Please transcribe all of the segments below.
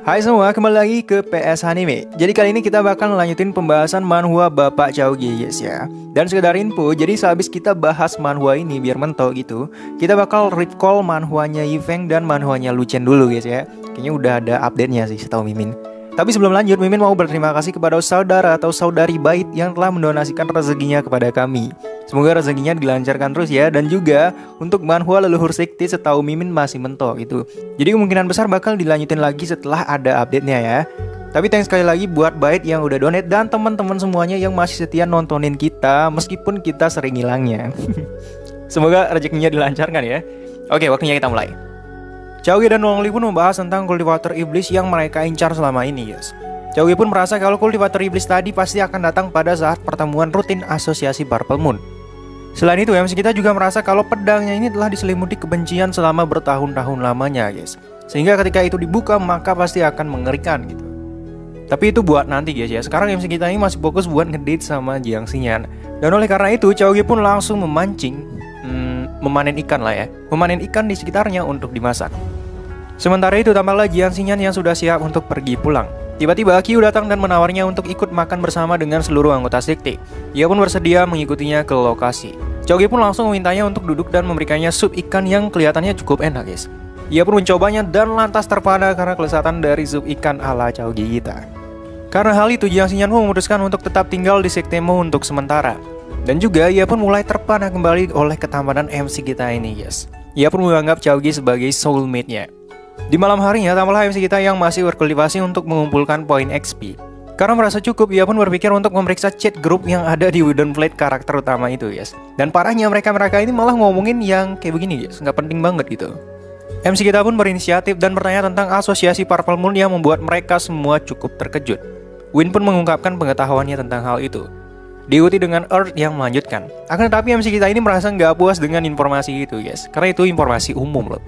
Hai semua, kembali lagi ke PS Anime. Jadi kali ini kita bakal lanjutin pembahasan manhwa Bapak Chaogi guys ya. Dan sekedar info, jadi sehabis kita bahas manhwa ini biar mentok gitu, kita bakal recall manhwanya Yifeng dan manhwanya Lucien dulu guys ya. Kayaknya udah ada update-nya sih setahu Mimin. Tapi sebelum lanjut, Mimin mau berterima kasih kepada saudara atau saudari Bait yang telah mendonasikan rezekinya kepada kami. Semoga rezekinya dilancarkan terus ya. Dan juga untuk manhwa Leluhur Sekti setahu Mimin masih mentok gitu. Jadi kemungkinan besar bakal dilanjutin lagi setelah ada update-nya ya. Tapi thanks sekali lagi buat Bait yang udah donate dan teman-teman semuanya yang masih setia nontonin kita meskipun kita sering hilangnya. Semoga rezekinya dilancarkan ya. Oke, waktunya kita mulai. Chaogi dan Wong Li pun membahas tentang kultivator iblis yang mereka incar selama ini guys. Chaogi pun merasa kalau kultivator iblis tadi pasti akan datang pada saat pertemuan rutin asosiasi Purple Moon. Selain itu, MC kita juga merasa kalau pedangnya ini telah diselimuti kebencian selama bertahun-tahun lamanya guys. Sehingga ketika itu dibuka maka pasti akan mengerikan gitu. Tapi itu buat nanti guys ya. Sekarang MC kita ini masih fokus buat ngedate sama Jiang Xinyan. Dan oleh karena itu Chaogi pun langsung memanen ikan lah ya. Memanen ikan di sekitarnya untuk dimasak. Sementara itu tampaklah Jiang Xinyan yang sudah siap untuk pergi pulang. Tiba-tiba Qiu datang dan menawarnya untuk ikut makan bersama dengan seluruh anggota sekte. Ia pun bersedia mengikutinya ke lokasi. Chaogi pun langsung memintanya untuk duduk dan memberikannya sup ikan yang kelihatannya cukup enak guys. Ia pun mencobanya dan lantas terpana karena kelezatan dari sup ikan ala Chaogi kita. Karena hal itu Jiang Xinyan pun memutuskan untuk tetap tinggal di sektemu untuk sementara. Dan juga ia pun mulai terpana kembali oleh ketampanan MC kita ini guys. Ia pun menganggap Chaogi sebagai soulmate-nya. Di malam harinya tampaklah MC kita yang masih berkultivasi untuk mengumpulkan poin XP. Karena merasa cukup, ia pun berpikir untuk memeriksa chat grup yang ada di Wooden Blade karakter utama itu guys. Dan parahnya mereka ini malah ngomongin yang kayak begini guys, nggak penting banget gitu. MC kita pun berinisiatif dan bertanya tentang asosiasi Purple Moon yang membuat mereka semua cukup terkejut. Win pun mengungkapkan pengetahuannya tentang hal itu. Diikuti dengan Earth yang melanjutkan. Akan tetapi MC kita ini merasa nggak puas dengan informasi itu guys, karena itu informasi umum loh.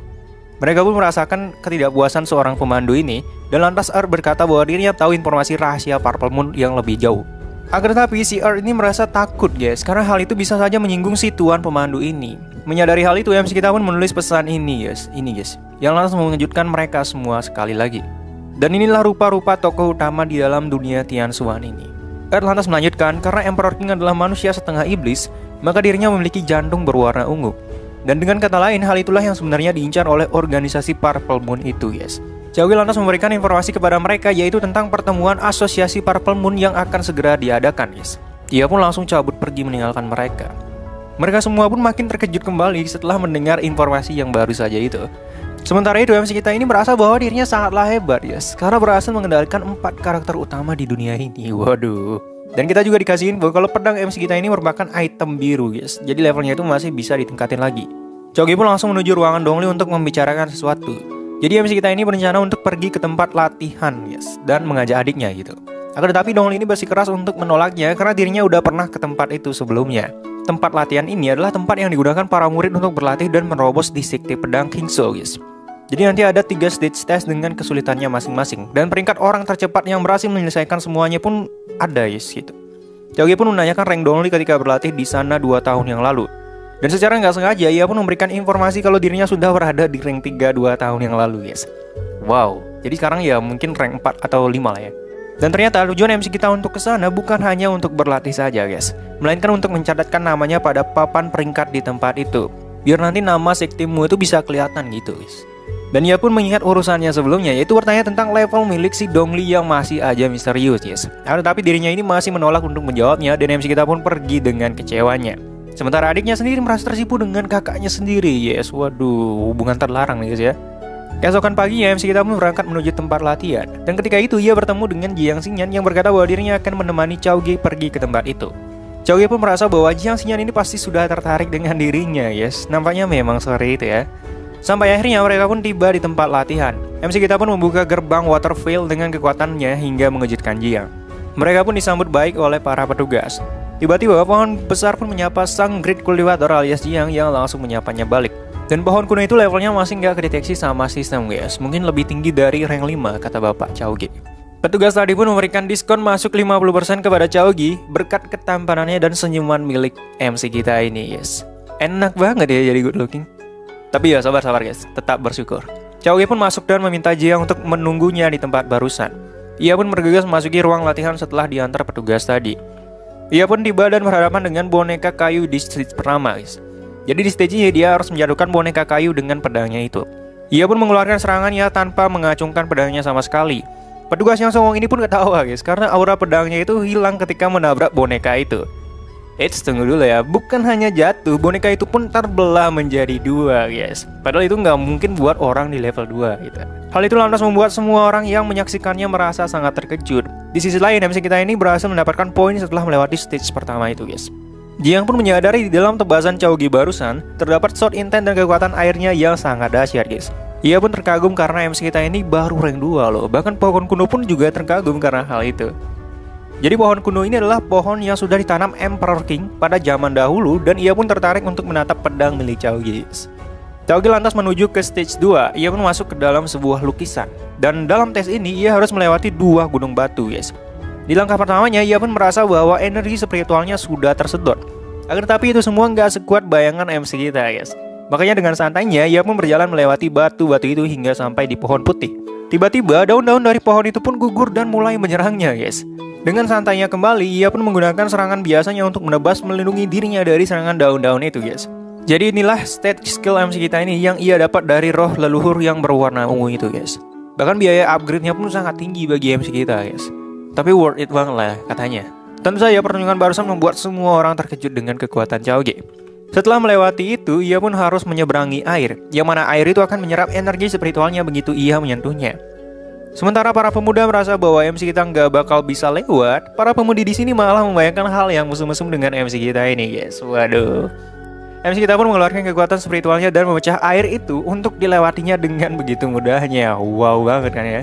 Mereka pun merasakan ketidakpuasan seorang pemandu ini, dan lantas Earth berkata bahwa dirinya tahu informasi rahasia Purple Moon yang lebih jauh. Akan tetapi si Earth ini merasa takut guys, karena hal itu bisa saja menyinggung si tuan pemandu ini. Menyadari hal itu, MC kita pun menulis pesan ini guys, yang langsung mengejutkan mereka semua sekali lagi. Dan inilah rupa-rupa tokoh utama di dalam dunia Tianxuan ini. Earth lantas melanjutkan, karena Emperor King adalah manusia setengah iblis, maka dirinya memiliki jantung berwarna ungu. Dan dengan kata lain, hal itulah yang sebenarnya diincar oleh organisasi Purple Moon itu guys. Chaogi lantas memberikan informasi kepada mereka, yaitu tentang pertemuan asosiasi Purple Moon yang akan segera diadakan guys. Ia pun langsung cabut pergi meninggalkan mereka. Mereka semua pun makin terkejut kembali setelah mendengar informasi yang baru saja itu. Sementara itu MC kita ini merasa bahwa dirinya sangatlah hebat guys, karena berhasil mengendalikan 4 karakter utama di dunia ini. Waduh. Dan kita juga dikasih info kalau pedang MC kita ini merupakan item biru guys. Jadi levelnya itu masih bisa ditingkatin lagi. Chaogi pun langsung menuju ruangan Dongli untuk membicarakan sesuatu. Jadi MC kita ini berencana untuk pergi ke tempat latihan guys, dan mengajak adiknya gitu. Akan tetapi Dongli ini bersikeras untuk menolaknya karena dirinya udah pernah ke tempat itu sebelumnya. Tempat latihan ini adalah tempat yang digunakan para murid untuk berlatih dan menerobos di sekte pedang Kingso guys. Jadi nanti ada 3 stage test dengan kesulitannya masing-masing. Dan peringkat orang tercepat yang berhasil menyelesaikan semuanya pun ada guys gitu. Chaogi pun menanyakan rank Dongli ketika berlatih di sana 2 tahun yang lalu. Dan secara nggak sengaja ia pun memberikan informasi kalau dirinya sudah berada di rank 3 2 tahun yang lalu guys. Wow, jadi sekarang ya mungkin rank 4 atau 5 lah ya. Dan ternyata tujuan MC kita untuk kesana bukan hanya untuk berlatih saja guys, melainkan untuk mencatatkan namanya pada papan peringkat di tempat itu. Biar nanti nama sektimu itu bisa kelihatan gitu guys. Dan ia pun mengingat urusannya sebelumnya, yaitu bertanya tentang level milik si Dongli yang masih aja misterius yes. Tetapi dirinya ini masih menolak untuk menjawabnya, dan MC kita pun pergi dengan kecewanya. Sementara adiknya sendiri merasa tersipu dengan kakaknya sendiri yes. Waduh, hubungan terlarang nih guys ya. Keesokan paginya MC kita pun berangkat menuju tempat latihan. Dan ketika itu ia bertemu dengan Jiang Xinyan yang berkata bahwa dirinya akan menemani Chaogi pergi ke tempat itu. Chaogi pun merasa bahwa Jiang Xinyan ini pasti sudah tertarik dengan dirinya yes. Nampaknya memang seperti itu ya. Sampai akhirnya mereka pun tiba di tempat latihan. MC kita pun membuka gerbang Watervale dengan kekuatannya hingga mengejutkan Jiang. Mereka pun disambut baik oleh para petugas. Tiba-tiba pohon besar pun menyapa sang Great Cultivator alias Jiang yang langsung menyapanya balik. Dan pohon kuno itu levelnya masih nggak kedeteksi sama sistem guys. Mungkin lebih tinggi dari rank 5 kata Bapak Chaogi. Petugas tadi pun memberikan diskon masuk 50% kepada Chaogi berkat ketampanannya dan senyuman milik MC kita ini guys. Enak banget ya jadi good looking. Tapi ya sabar guys, tetap bersyukur. Chaogi pun masuk dan meminta Jiang untuk menunggunya di tempat barusan. Ia pun bergegas memasuki ruang latihan setelah diantar petugas tadi. Ia pun tiba dan berhadapan dengan boneka kayu di stage pertama, guys. Jadi di stage ini dia harus menjatuhkan boneka kayu dengan pedangnya itu. Ia pun mengeluarkan serangannya tanpa mengacungkan pedangnya sama sekali. Petugas yang songong ini pun ketawa, guys, karena aura pedangnya itu hilang ketika menabrak boneka itu. Tunggu dulu ya, bukan hanya jatuh, boneka itu pun terbelah menjadi dua, guys. Padahal itu nggak mungkin buat orang di level 2 gitu. Hal itu lantas membuat semua orang yang menyaksikannya merasa sangat terkejut. Di sisi lain, MC kita ini berhasil mendapatkan poin setelah melewati stage pertama itu, guys. Jiang pun menyadari di dalam tebasan Chaogi barusan terdapat shot intent dan kekuatan airnya yang sangat dahsyat, guys. Ia pun terkagum karena MC kita ini baru rank 2 loh. Bahkan pohon kuno pun juga terkagum karena hal itu. Jadi pohon kuno ini adalah pohon yang sudah ditanam Emperor King pada zaman dahulu, dan ia pun tertarik untuk menatap pedang milik Chaogi. Chaogi lantas menuju ke stage 2. Ia pun masuk ke dalam sebuah lukisan. Dan dalam tes ini ia harus melewati 2 gunung batu, guys. Di langkah pertamanya ia pun merasa bahwa energi spiritualnya sudah tersedot. Akan tetapi itu semua nggak sekuat bayangan MC kita, guys. Makanya dengan santainya ia pun berjalan melewati batu-batu itu hingga sampai di pohon putih. Tiba-tiba daun-daun dari pohon itu pun gugur dan mulai menyerangnya, guys. Dengan santainya kembali, ia pun menggunakan serangan biasanya untuk menebas melindungi dirinya dari serangan daun-daun itu, guys. Jadi inilah stage skill MC kita ini yang ia dapat dari roh leluhur yang berwarna ungu itu, guys. Bahkan biaya upgrade-nya pun sangat tinggi bagi MC kita, guys. Tapi worth it banget lah katanya. Tentu saja pertunjukan barusan membuat semua orang terkejut dengan kekuatan Chaogi. Setelah melewati itu, ia pun harus menyeberangi air, yang mana air itu akan menyerap energi spiritualnya begitu ia menyentuhnya. Sementara para pemuda merasa bahwa MC kita nggak bakal bisa lewat, para pemudi di sini malah membayangkan hal yang mesum-mesum dengan MC kita ini, guys. Waduh. MC kita pun mengeluarkan kekuatan spiritualnya dan memecah air itu untuk dilewatinya dengan begitu mudahnya. Wow banget kan ya.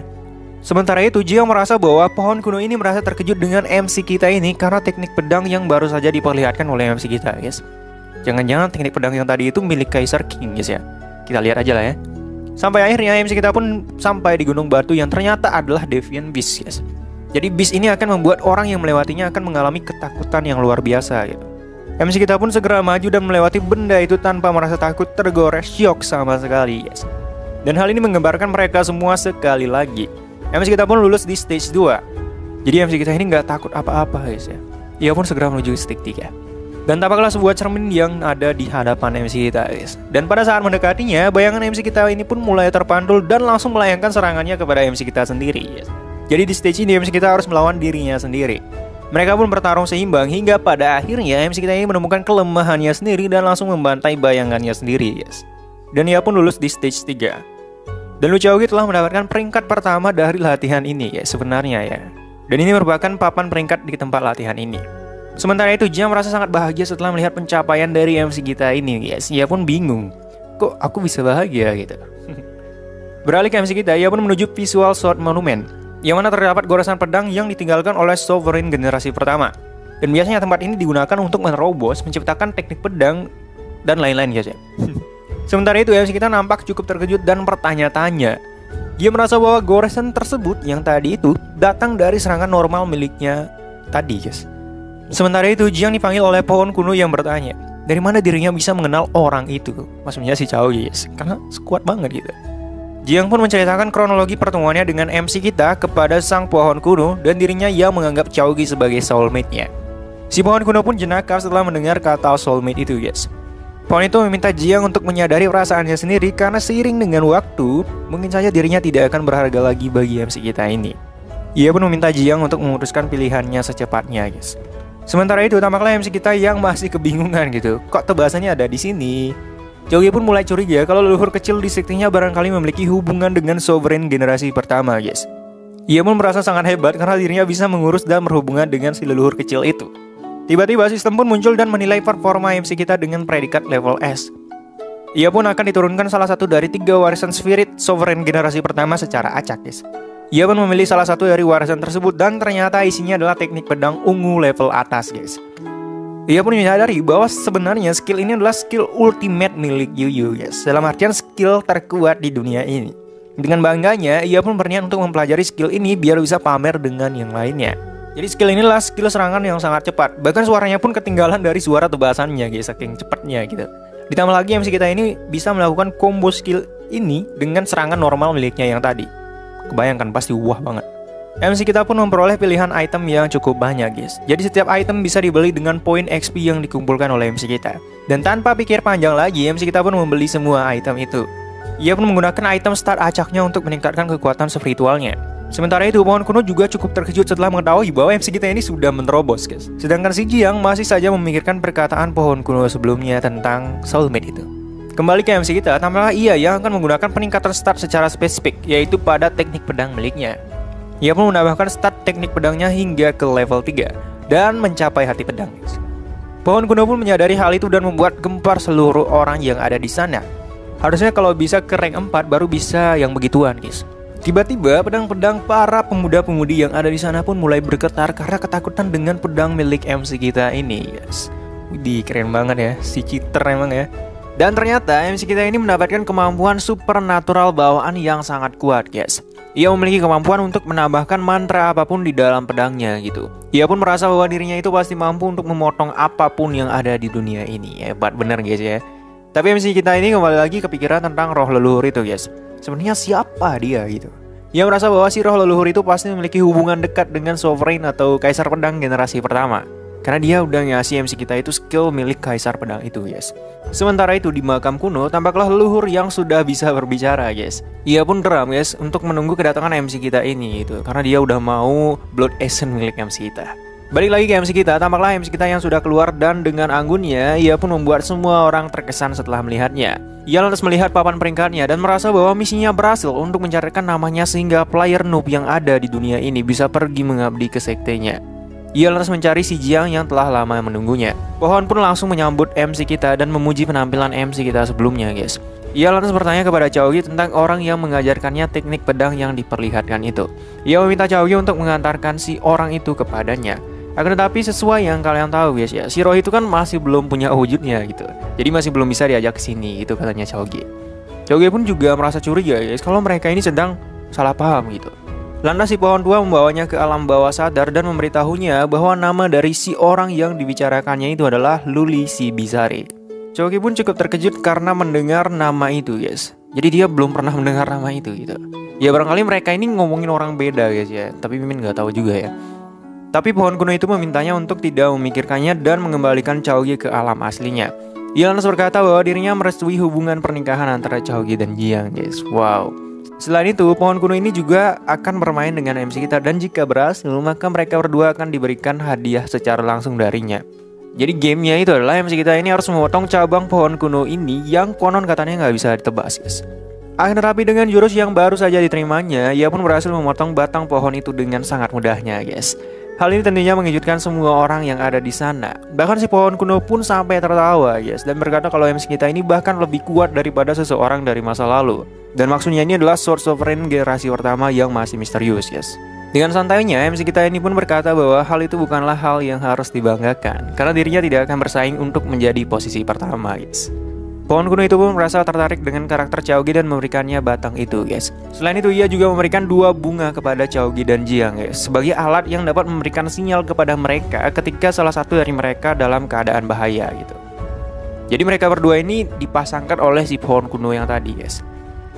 Sementara itu, Jiang merasa bahwa pohon kuno ini merasa terkejut dengan MC kita ini karena teknik pedang yang baru saja diperlihatkan oleh MC kita, guys. Jangan-jangan teknik pedang yang tadi itu milik Kaiser King, guys ya. Kita lihat aja lah ya. Sampai akhirnya MC kita pun sampai di gunung batu yang ternyata adalah Deviant Beast, guys. Jadi beast ini akan membuat orang yang melewatinya akan mengalami ketakutan yang luar biasa gitu. MC kita pun segera maju dan melewati benda itu tanpa merasa takut, tergores syok sama sekali, guys. Dan hal ini menggambarkan mereka semua sekali lagi. MC kita pun lulus di stage 2. Jadi MC kita ini nggak takut apa-apa, guys ya. Ia pun segera menuju stage 3. Dan tampaklah sebuah cermin yang ada di hadapan MC kita, guys. Dan pada saat mendekatinya, bayangan MC kita ini pun mulai terpantul dan langsung melayangkan serangannya kepada MC kita sendiri, guys. Jadi di stage ini MC kita harus melawan dirinya sendiri. Mereka pun bertarung seimbang hingga pada akhirnya MC kita ini menemukan kelemahannya sendiri dan langsung membantai bayangannya sendiri, guys. Dan ia pun lulus di stage 3. Dan Lu Chaogi telah mendapatkan peringkat pertama dari latihan ini, guys, sebenarnya ya. Dan ini merupakan papan peringkat di tempat latihan ini. Sementara itu, Jiang merasa sangat bahagia setelah melihat pencapaian dari MC kita ini, guys. Ia pun bingung, kok aku bisa bahagia gitu. Beralih ke MC kita, ia pun menuju Visual Sword Monument, yang mana terdapat goresan pedang yang ditinggalkan oleh Sovereign generasi pertama. Dan biasanya tempat ini digunakan untuk menerobos, menciptakan teknik pedang, dan lain-lain, guys ya. Sementara itu, MC kita nampak cukup terkejut dan bertanya-tanya. Dia merasa bahwa goresan tersebut yang tadi itu datang dari serangan normal miliknya tadi, guys. Sementara itu, Jiang dipanggil oleh pohon kuno yang bertanya, dari mana dirinya bisa mengenal orang itu? Maksudnya si Chaogi, guys, karena kuat banget gitu. Jiang pun menceritakan kronologi pertemuannya dengan MC kita kepada sang pohon kuno dan dirinya yang menganggap Chaogi sebagai soulmate-nya. Si pohon kuno pun jenaka setelah mendengar kata soulmate itu, guys. Pohon itu meminta Jiang untuk menyadari perasaannya sendiri karena seiring dengan waktu, mungkin saja dirinya tidak akan berharga lagi bagi MC kita ini. Ia pun meminta Jiang untuk memutuskan pilihannya secepatnya, guys. Sementara itu, tampaklah MC kita yang masih kebingungan gitu. Kok tebasannya ada di sini? Chaogi pun mulai curiga kalau leluhur kecil di sektinya barangkali memiliki hubungan dengan Sovereign generasi pertama, guys. Ia pun merasa sangat hebat karena dirinya bisa mengurus dan berhubungan dengan si leluhur kecil itu. Tiba-tiba sistem pun muncul dan menilai performa MC kita dengan predikat level S. Ia pun akan diturunkan salah satu dari 3 warisan spirit Sovereign generasi pertama secara acak, guys. Ia pun memilih salah satu dari warisan tersebut dan ternyata isinya adalah teknik pedang ungu level atas, guys. Ia pun menyadari bahwa sebenarnya skill ini adalah skill ultimate milik Yuyu, guys. Dalam artian skill terkuat di dunia ini. Dengan bangganya, ia pun berniat untuk mempelajari skill ini biar bisa pamer dengan yang lainnya. Jadi skill inilah skill serangan yang sangat cepat. Bahkan suaranya pun ketinggalan dari suara tebasannya, guys, saking cepatnya gitu. Ditambah lagi MC kita ini bisa melakukan combo skill ini dengan serangan normal miliknya yang tadi. Kebayangkan pasti wah banget. MC kita pun memperoleh pilihan item yang cukup banyak guys. Jadi setiap item bisa dibeli dengan poin XP yang dikumpulkan oleh MC kita. Dan tanpa pikir panjang lagi, MC kita pun membeli semua item itu. Ia pun menggunakan item start acaknya untuk meningkatkan kekuatan spiritualnya. Sementara itu, pohon kuno juga cukup terkejut setelah mengetahui bahwa MC kita ini sudah menerobos guys. Sedangkan si Jiang masih saja memikirkan perkataan pohon kuno sebelumnya tentang soulmate itu. Kembali ke MC kita, tampaknya ia yang akan menggunakan peningkatan start secara spesifik, yaitu pada teknik pedang miliknya. Ia pun menambahkan start teknik pedangnya hingga ke level 3 dan mencapai hati pedang. Pohon kuno pun menyadari hal itu dan membuat gempar seluruh orang yang ada di sana. Harusnya kalau bisa ke rank 4 baru bisa yang begituan guys. Tiba-tiba pedang-pedang para pemuda-pemudi yang ada di sana pun mulai bergetar karena ketakutan dengan pedang milik MC kita ini guys. Widih, keren banget ya, si cheater emang ya. Dan ternyata MC kita ini mendapatkan kemampuan supernatural bawaan yang sangat kuat guys. Ia memiliki kemampuan untuk menambahkan mantra apapun di dalam pedangnya gitu. Ia pun merasa bahwa dirinya itu pasti mampu untuk memotong apapun yang ada di dunia ini. Hebat bener guys ya. Tapi MC kita ini kembali lagi kepikiran tentang roh leluhur itu guys. Sebenarnya siapa dia gitu. Ia merasa bahwa si roh leluhur itu pasti memiliki hubungan dekat dengan Sovereign atau Kaisar Pedang generasi pertama. Karena dia udah ngasih MC kita itu skill milik Kaisar Pedang itu guys. Sementara itu di makam kuno tampaklah leluhur yang sudah bisa berbicara guys. Ia pun geram guys untuk menunggu kedatangan MC kita ini gitu. Karena dia udah mau Blood Essence milik MC kita. Balik lagi ke MC kita, tampaklah MC kita yang sudah keluar dan dengan anggunnya ia pun membuat semua orang terkesan setelah melihatnya. Ia lantas melihat papan peringkatnya dan merasa bahwa misinya berhasil untuk mencarikan namanya sehingga player noob yang ada di dunia ini bisa pergi mengabdi ke sektenya. Ia lantas mencari si Jiang yang telah lama menunggunya. Pohon pun langsung menyambut MC kita dan memuji penampilan MC kita sebelumnya guys. Ia lantas bertanya kepada Chaogi tentang orang yang mengajarkannya teknik pedang yang diperlihatkan itu. Ia meminta Chaogi untuk mengantarkan si orang itu kepadanya. Akan tetapi sesuai yang kalian tahu guys ya, si roh itu kan masih belum punya wujudnya gitu. Jadi masih belum bisa diajak ke sini gitu katanya Chaogi. Chaogi pun juga merasa curiga guys kalau mereka ini sedang salah paham gitu. Lantas si pohon tua membawanya ke alam bawah sadar dan memberitahunya bahwa nama dari si orang yang dibicarakannya itu adalah Luli si Bizarre. Chaogi pun cukup terkejut karena mendengar nama itu guys. Jadi dia belum pernah mendengar nama itu gitu. Ya barangkali mereka ini ngomongin orang beda guys ya, tapi Mimin nggak tahu juga ya. Tapi pohon kuno itu memintanya untuk tidak memikirkannya dan mengembalikan Chaogi ke alam aslinya. Ia lantas berkata bahwa dirinya merestui hubungan pernikahan antara Chaogi dan Jiang guys. Wow. Selain itu, pohon kuno ini juga akan bermain dengan MC kita dan jika berhasil, maka mereka berdua akan diberikan hadiah secara langsung darinya. Jadi gamenya itu adalah MC kita ini harus memotong cabang pohon kuno ini yang konon katanya nggak bisa ditebas guys. Akan tetapi dengan jurus yang baru saja diterimanya, ia pun berhasil memotong batang pohon itu dengan sangat mudahnya guys. Hal ini tentunya mengejutkan semua orang yang ada di sana. Bahkan si pohon kuno pun sampai tertawa guys dan berkata kalau MC kita ini bahkan lebih kuat daripada seseorang dari masa lalu. Dan maksudnya ini adalah Sword Sovereign generasi pertama yang masih misterius guys. Dengan santainya MC kita ini pun berkata bahwa hal itu bukanlah hal yang harus dibanggakan karena dirinya tidak akan bersaing untuk menjadi posisi pertama guys. Pohon kuno itu pun merasa tertarik dengan karakter Chaogi dan memberikannya batang itu guys. Selain itu ia juga memberikan 2 bunga kepada Chaogi dan Jiang guys, sebagai alat yang dapat memberikan sinyal kepada mereka ketika salah satu dari mereka dalam keadaan bahaya gitu. Jadi mereka berdua ini dipasangkan oleh si pohon kuno yang tadi guys.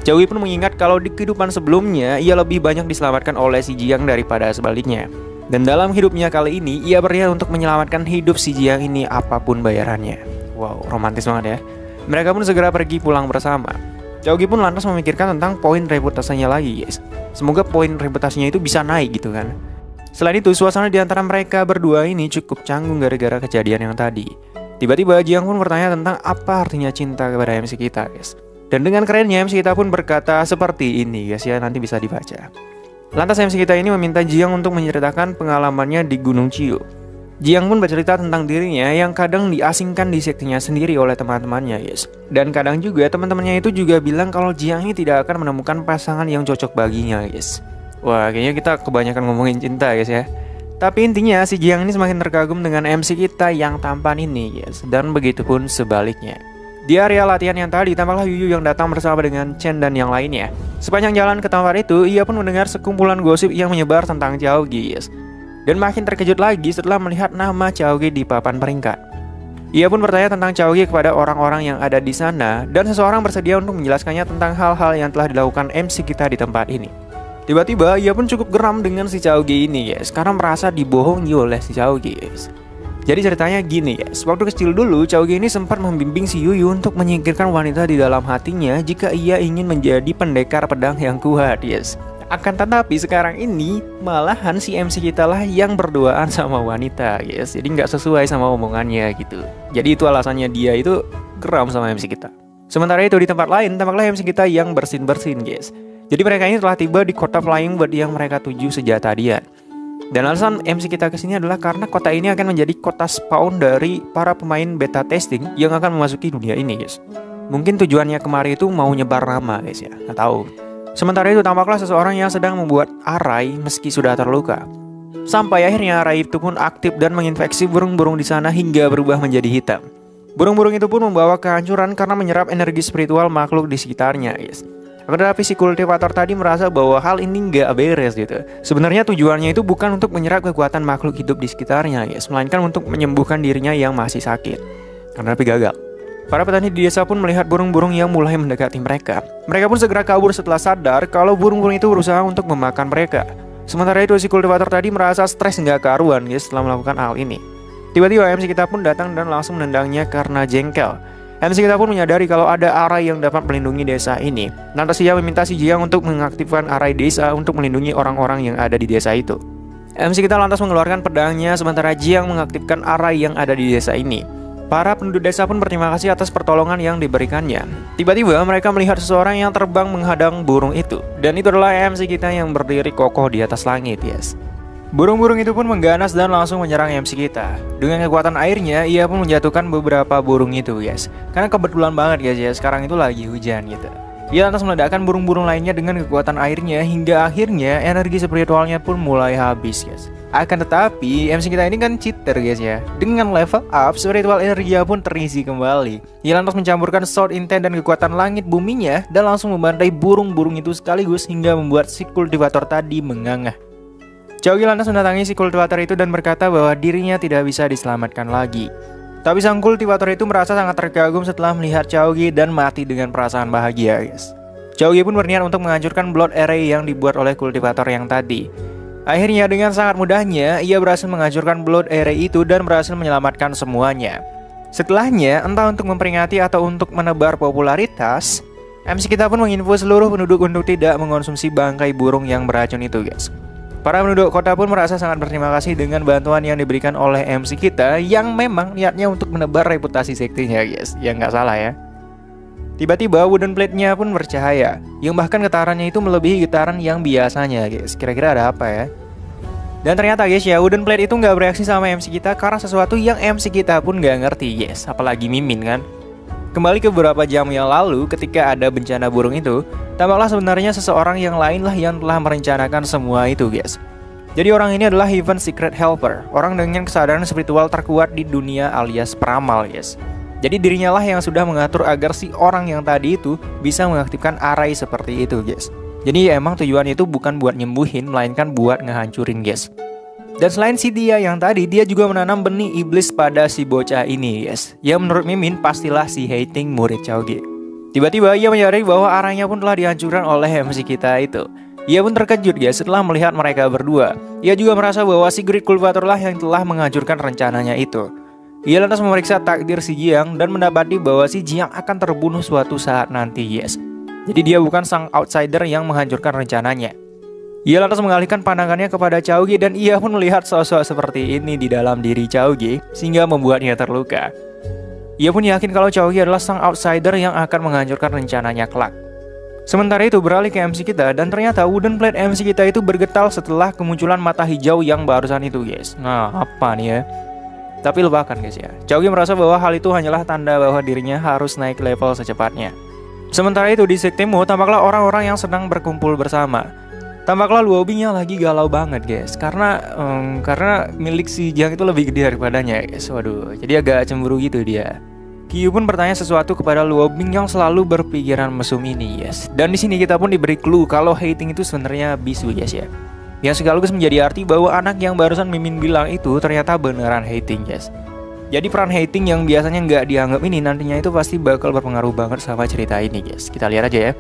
Chaogi pun mengingat kalau di kehidupan sebelumnya ia lebih banyak diselamatkan oleh si Jiang daripada sebaliknya. Dan dalam hidupnya kali ini ia berniat untuk menyelamatkan hidup si Jiang ini apapun bayarannya. Wow, romantis banget ya. Mereka pun segera pergi pulang bersama. Chaogi pun lantas memikirkan tentang poin reputasinya lagi guys. Semoga poin reputasinya itu bisa naik gitu kan. Selain itu suasana di antara mereka berdua ini cukup canggung gara-gara kejadian yang tadi. Tiba-tiba Jiang pun bertanya tentang apa artinya cinta kepada MC kita guys. Dan dengan kerennya MC kita pun berkata seperti ini guys ya, nanti bisa dibaca. Lantas MC kita ini meminta Jiang untuk menceritakan pengalamannya di Gunung Chiu. Jiang pun bercerita tentang dirinya yang kadang diasingkan di sektinya sendiri oleh teman-temannya guys. Dan kadang juga teman-temannya itu juga bilang kalau Jiang ini tidak akan menemukan pasangan yang cocok baginya guys. Wah kayaknya kita kebanyakan ngomongin cinta guys ya. Tapi intinya si Jiang ini semakin terkagum dengan MC kita yang tampan ini guys. Dan begitu pun sebaliknya. Di area latihan yang tadi, tampaklah Yuyu yang datang bersama dengan Chen dan yang lainnya. Sepanjang jalan ke tempat itu, ia pun mendengar sekumpulan gosip yang menyebar tentang Chaogi, yes. Dan makin terkejut lagi setelah melihat nama Chaogi di papan peringkat. Ia pun bertanya tentang Chaogi kepada orang-orang yang ada di sana, dan seseorang bersedia untuk menjelaskannya tentang hal-hal yang telah dilakukan MC kita di tempat ini. Tiba-tiba ia pun cukup geram dengan si Chaogi ini guys, karena merasa dibohongi oleh si Chaogi guys. Jadi ceritanya gini guys, waktu kecil dulu Chaogi ini sempat membimbing si Yuyu untuk menyingkirkan wanita di dalam hatinya jika ia ingin menjadi pendekar pedang yang kuat guys. Akan tetapi sekarang ini malahan si MC kita lah yang berduaan sama wanita guys. Jadi nggak sesuai sama omongannya gitu. Jadi itu alasannya dia itu geram sama MC kita. Sementara itu di tempat lain tampaklah MC kita yang bersin-bersin guys. Jadi mereka ini telah tiba di kota Flying Bird yang mereka tuju sejak tadian. Dan alasan MC kita kesini adalah karena kota ini akan menjadi kota spawn dari para pemain beta testing yang akan memasuki dunia ini guys. Mungkin tujuannya kemari itu mau nyebar nama guys ya, nggak tahu. Sementara itu tampaklah seseorang yang sedang membuat arai meski sudah terluka. Sampai akhirnya arai itu pun aktif dan menginfeksi burung-burung di sana hingga berubah menjadi hitam. Burung-burung itu pun membawa kehancuran karena menyerap energi spiritual makhluk di sekitarnya guys. Tetapi si kultivator tadi merasa bahwa hal ini nggak beres gitu. Sebenarnya tujuannya itu bukan untuk menyerap kekuatan makhluk hidup di sekitarnya guys, melainkan untuk menyembuhkan dirinya yang masih sakit. Karena tapi gagal. Para petani di desa pun melihat burung-burung yang mulai mendekati mereka. Mereka pun segera kabur setelah sadar kalau burung-burung itu berusaha untuk memakan mereka. Sementara itu si kultivator tadi merasa stres nggak karuan guys setelah melakukan hal ini. Tiba-tiba MC kita pun datang dan langsung menendangnya karena jengkel. MC kita pun menyadari kalau ada arai yang dapat melindungi desa ini. Lantas ia meminta si Jiang untuk mengaktifkan arai desa untuk melindungi orang-orang yang ada di desa itu. MC kita lantas mengeluarkan pedangnya sementara Jiang mengaktifkan arai yang ada di desa ini. Para penduduk desa pun berterima kasih atas pertolongan yang diberikannya. Tiba-tiba mereka melihat seseorang yang terbang menghadang burung itu. Dan itu adalah MC kita yang berdiri kokoh di atas langit guys. Burung-burung itu pun mengganas dan langsung menyerang MC kita. Dengan kekuatan airnya, ia pun menjatuhkan beberapa burung itu guys. Karena kebetulan banget guys ya, sekarang itu lagi hujan gitu. Ia lantas meledakkan burung-burung lainnya dengan kekuatan airnya hingga akhirnya energi spiritualnya pun mulai habis guys. Akan tetapi MC kita ini kan cheater guys ya. Dengan level up, spiritual energi pun terisi kembali. Ia lantas mencampurkan sword intent dan kekuatan langit buminya dan langsung membantai burung-burung itu sekaligus hingga membuat si kultivator tadi mengangah. Chaogi lantas mendatangi si kultivator itu dan berkata bahwa dirinya tidak bisa diselamatkan lagi. Tapi sang kultivator itu merasa sangat terkagum setelah melihat Chaogi dan mati dengan perasaan bahagia guys. Chaogi pun berniat untuk menghancurkan blood array yang dibuat oleh kultivator yang tadi. Akhirnya dengan sangat mudahnya ia berhasil menghancurkan blood array itu dan berhasil menyelamatkan semuanya. Setelahnya entah untuk memperingati atau untuk menebar popularitas, MC kita pun menginfo seluruh penduduk untuk tidak mengonsumsi bangkai burung yang beracun itu guys. Para penduduk kota pun merasa sangat berterima kasih dengan bantuan yang diberikan oleh MC kita yang memang niatnya untuk menebar reputasi sektinya guys. Ya nggak salah ya. Tiba-tiba wooden plate-nya pun bercahaya, yang bahkan getarannya itu melebihi getaran yang biasanya guys. Kira-kira ada apa ya? Dan ternyata guys ya, wooden plate itu nggak bereaksi sama MC kita karena sesuatu yang MC kita pun nggak ngerti guys. Apalagi Mimin kan. Kembali ke beberapa jam yang lalu ketika ada bencana burung itu, tampaklah sebenarnya seseorang yang lain lah yang telah merencanakan semua itu guys. Jadi orang ini adalah Heaven Secret Helper, orang dengan kesadaran spiritual terkuat di dunia alias peramal guys. Jadi dirinya lah yang sudah mengatur agar si orang yang tadi itu bisa mengaktifkan arai seperti itu guys. Jadi ya emang tujuan itu bukan buat nyembuhin, melainkan buat ngehancurin guys. Dan selain si dia yang tadi, dia juga menanam benih iblis pada si bocah ini guys. Ya menurut Mimin pastilah si hating murid Chaogi. Tiba-tiba ia menyadari bahwa arahnya pun telah dihancurkan oleh MC kita itu. Ia pun terkejut guys setelah melihat mereka berdua. Ia juga merasa bahwa si Great Cultivator lah yang telah menghancurkan rencananya itu. Ia lantas memeriksa takdir si Jiang dan mendapati bahwa si Jiang akan terbunuh suatu saat nanti guys. Jadi dia bukan sang outsider yang menghancurkan rencananya. Ia lantas mengalihkan pandangannya kepada Chaogi dan ia pun melihat sosok seperti ini di dalam diri Chaogi sehingga membuatnya terluka. Ia pun yakin kalau Chaogi adalah sang outsider yang akan menghancurkan rencananya kelak. Sementara itu beralih ke MC kita dan ternyata wooden plate MC kita itu bergetar setelah kemunculan mata hijau yang barusan itu guys. Nah apa nih ya? Tapi lupakan guys ya. Chaogi merasa bahwa hal itu hanyalah tanda bahwa dirinya harus naik level secepatnya. Sementara itu di Sektemu tampaklah orang-orang yang sedang berkumpul bersama. Tampaklah Luo Bingnya lagi galau banget guys. Karena milik si Jiang itu lebih gede daripadanya guys. Waduh, jadi agak cemburu gitu dia. Qiyu pun bertanya sesuatu kepada Luo Bing yang selalu berpikiran mesum ini guys. Dan di sini kita pun diberi clue kalau hating itu sebenarnya bisu guys ya. Yang sekaligus menjadi arti bahwa anak yang barusan Mimin bilang itu ternyata beneran hating guys. Jadi peran hating yang biasanya nggak dianggap ini nantinya itu pasti bakal berpengaruh banget sama cerita ini guys. Kita lihat aja ya.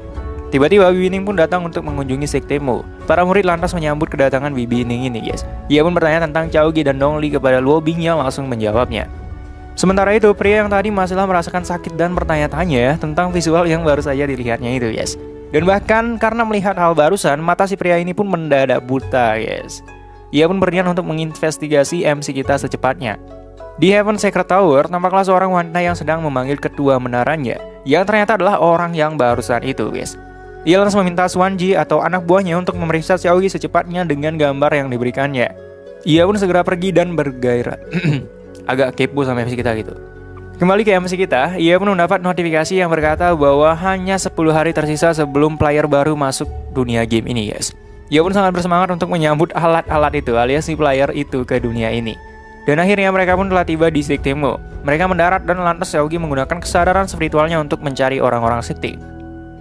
Tiba-tiba Bibi Ning pun datang untuk mengunjungi sektemu. Para murid lantas menyambut kedatangan Bibi Ning ini guys. Ia pun bertanya tentang Chaogi dan Dongli kepada Luo Bing yang langsung menjawabnya. Sementara itu, pria yang tadi masih merasakan sakit dan bertanya-tanya tentang visual yang baru saja dilihatnya itu guys. Dan bahkan karena melihat hal barusan, mata si pria ini pun mendadak buta guys. Ia pun berniat untuk menginvestigasi MC kita secepatnya. Di Heaven Secret Tower, tampaklah seorang wanita yang sedang memanggil ketua menaranya, yang ternyata adalah orang yang barusan itu guys. Ia langsung meminta Swanji atau anak buahnya untuk memeriksa Xiaogi secepatnya dengan gambar yang diberikannya. Ia pun segera pergi dan bergairah. Agak kepo sama MC kita gitu. Kembali ke MC kita, ia pun mendapat notifikasi yang berkata bahwa hanya 10 hari tersisa sebelum player baru masuk dunia game ini guys. Ia pun sangat bersemangat untuk menyambut alat-alat itu alias si player itu ke dunia ini. Dan akhirnya mereka pun telah tiba di sektemu. Mereka mendarat dan lantas Xiaogi menggunakan kesadaran spiritualnya untuk mencari orang-orang sekte.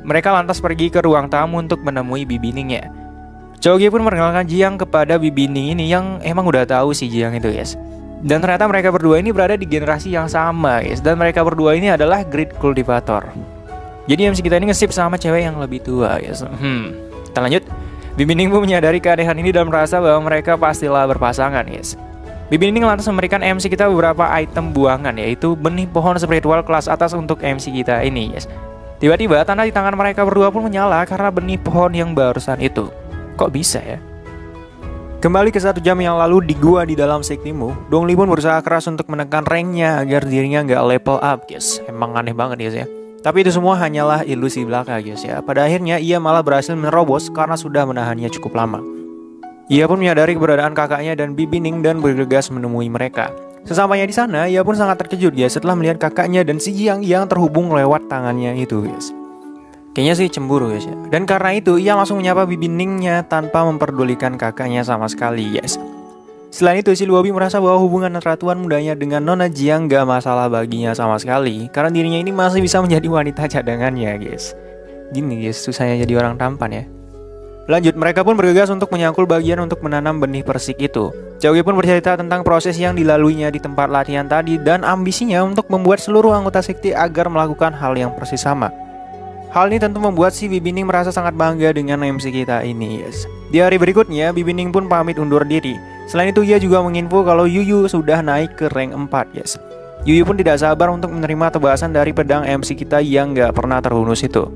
Mereka lantas pergi ke ruang tamu untuk menemui Bibi Ningnya. Xiaogi pun mengenalkan Jiang kepada Bibi Ning ini yang emang udah tahu si Jiang itu guys. Dan ternyata mereka berdua ini berada di generasi yang sama guys. Dan mereka berdua ini adalah Great Cultivator. Jadi MC kita ini nge-ship sama cewek yang lebih tua guys. Kita lanjut. Bibi Ning pun menyadari keanehan ini dan merasa bahwa mereka pastilah berpasangan guys. Bibi Ning lantas memberikan MC kita beberapa item buangan, yaitu benih pohon spiritual kelas atas untuk MC kita ini guys. Tiba-tiba tanda di tangan mereka berdua pun menyala karena benih pohon yang barusan itu. Kok bisa ya? Kembali ke 1 jam yang lalu di gua di dalam sektemu, Dongli pun berusaha keras untuk menekan ranknya agar dirinya nggak level up guys. Emang aneh banget guys ya. Tapi itu semua hanyalah ilusi belaka guys ya. Pada akhirnya ia malah berhasil menerobos karena sudah menahannya cukup lama. Ia pun menyadari keberadaan kakaknya dan Bibi Ning dan bergegas menemui mereka. Sesampainya di sana, ia pun sangat terkejut guys setelah melihat kakaknya dan si Jiang yang terhubung lewat tangannya itu guys. Kayaknya sih cemburu guys ya. Dan karena itu ia langsung menyapa Bibi Ningnya tanpa memperdulikan kakaknya sama sekali guys. Selain itu si Luobi merasa bahwa hubungan antara tuan mudanya dengan Nona Jiang gak masalah baginya sama sekali karena dirinya ini masih bisa menjadi wanita cadangannya guys. Gini guys, susahnya jadi orang tampan ya. Lanjut, mereka pun bergegas untuk menyangkul bagian untuk menanam benih persik itu. Xiaogi pun bercerita tentang proses yang dilaluinya di tempat latihan tadi dan ambisinya untuk membuat seluruh anggota sekte agar melakukan hal yang persis sama. Hal ini tentu membuat si Bibi Ning merasa sangat bangga dengan MC kita ini guys. Di hari berikutnya, Bibi Ning pun pamit undur diri. Selain itu ia juga menginfo kalau Yuyu sudah naik ke rank 4 guys. Yuyu pun tidak sabar untuk menerima tebasan dari pedang MC kita yang gak pernah terhunus itu.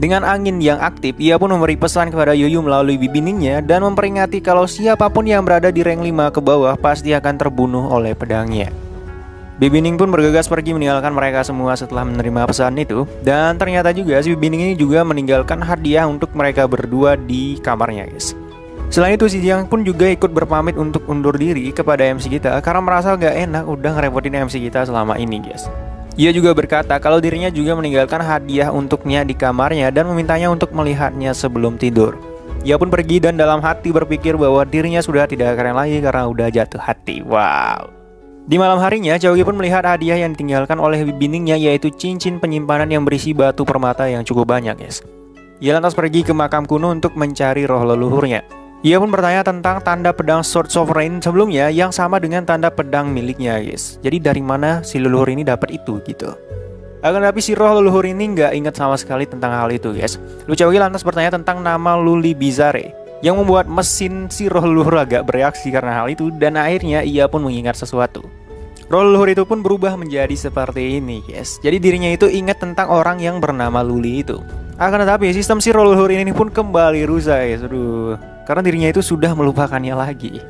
Dengan angin yang aktif, ia pun memberi pesan kepada Yuyu melalui Bibi Ningnya dan memperingati kalau siapapun yang berada di rank 5 ke bawah pasti akan terbunuh oleh pedangnya. Bibi Ning pun bergegas pergi meninggalkan mereka semua setelah menerima pesan itu. Dan ternyata juga si Bibi Ning ini juga meninggalkan hadiah untuk mereka berdua di kamarnya guys. Selain itu si Jiang pun juga ikut berpamit untuk undur diri kepada MC kita karena merasa gak enak udah ngerepotin MC kita selama ini guys. Ia juga berkata kalau dirinya juga meninggalkan hadiah untuknya di kamarnya dan memintanya untuk melihatnya sebelum tidur. Ia pun pergi dan dalam hati berpikir bahwa dirinya sudah tidak keren lagi karena udah jatuh hati. Wow. Di malam harinya, Xiaogi pun melihat hadiah yang ditinggalkan oleh Bibi Ningnya, yaitu cincin penyimpanan yang berisi batu permata yang cukup banyak guys. Ia lantas pergi ke makam kuno untuk mencari roh leluhurnya. Ia pun bertanya tentang tanda pedang Sword Sovereign sebelumnya yang sama dengan tanda pedang miliknya guys. Jadi dari mana si leluhur ini dapat itu gitu. Akan tetapi si roh leluhur ini nggak ingat sama sekali tentang hal itu guys. Xiaogi lantas bertanya tentang nama Luli Bizarre yang membuat mesin si roh leluhur agak bereaksi karena hal itu dan akhirnya ia pun mengingat sesuatu. Roh leluhur itu pun berubah menjadi seperti ini guys. Jadi dirinya itu ingat tentang orang yang bernama Luli itu. Akan tetapi sistem si roh leluhur ini pun kembali rusak guys. Aduh. Karena dirinya itu sudah melupakannya lagi.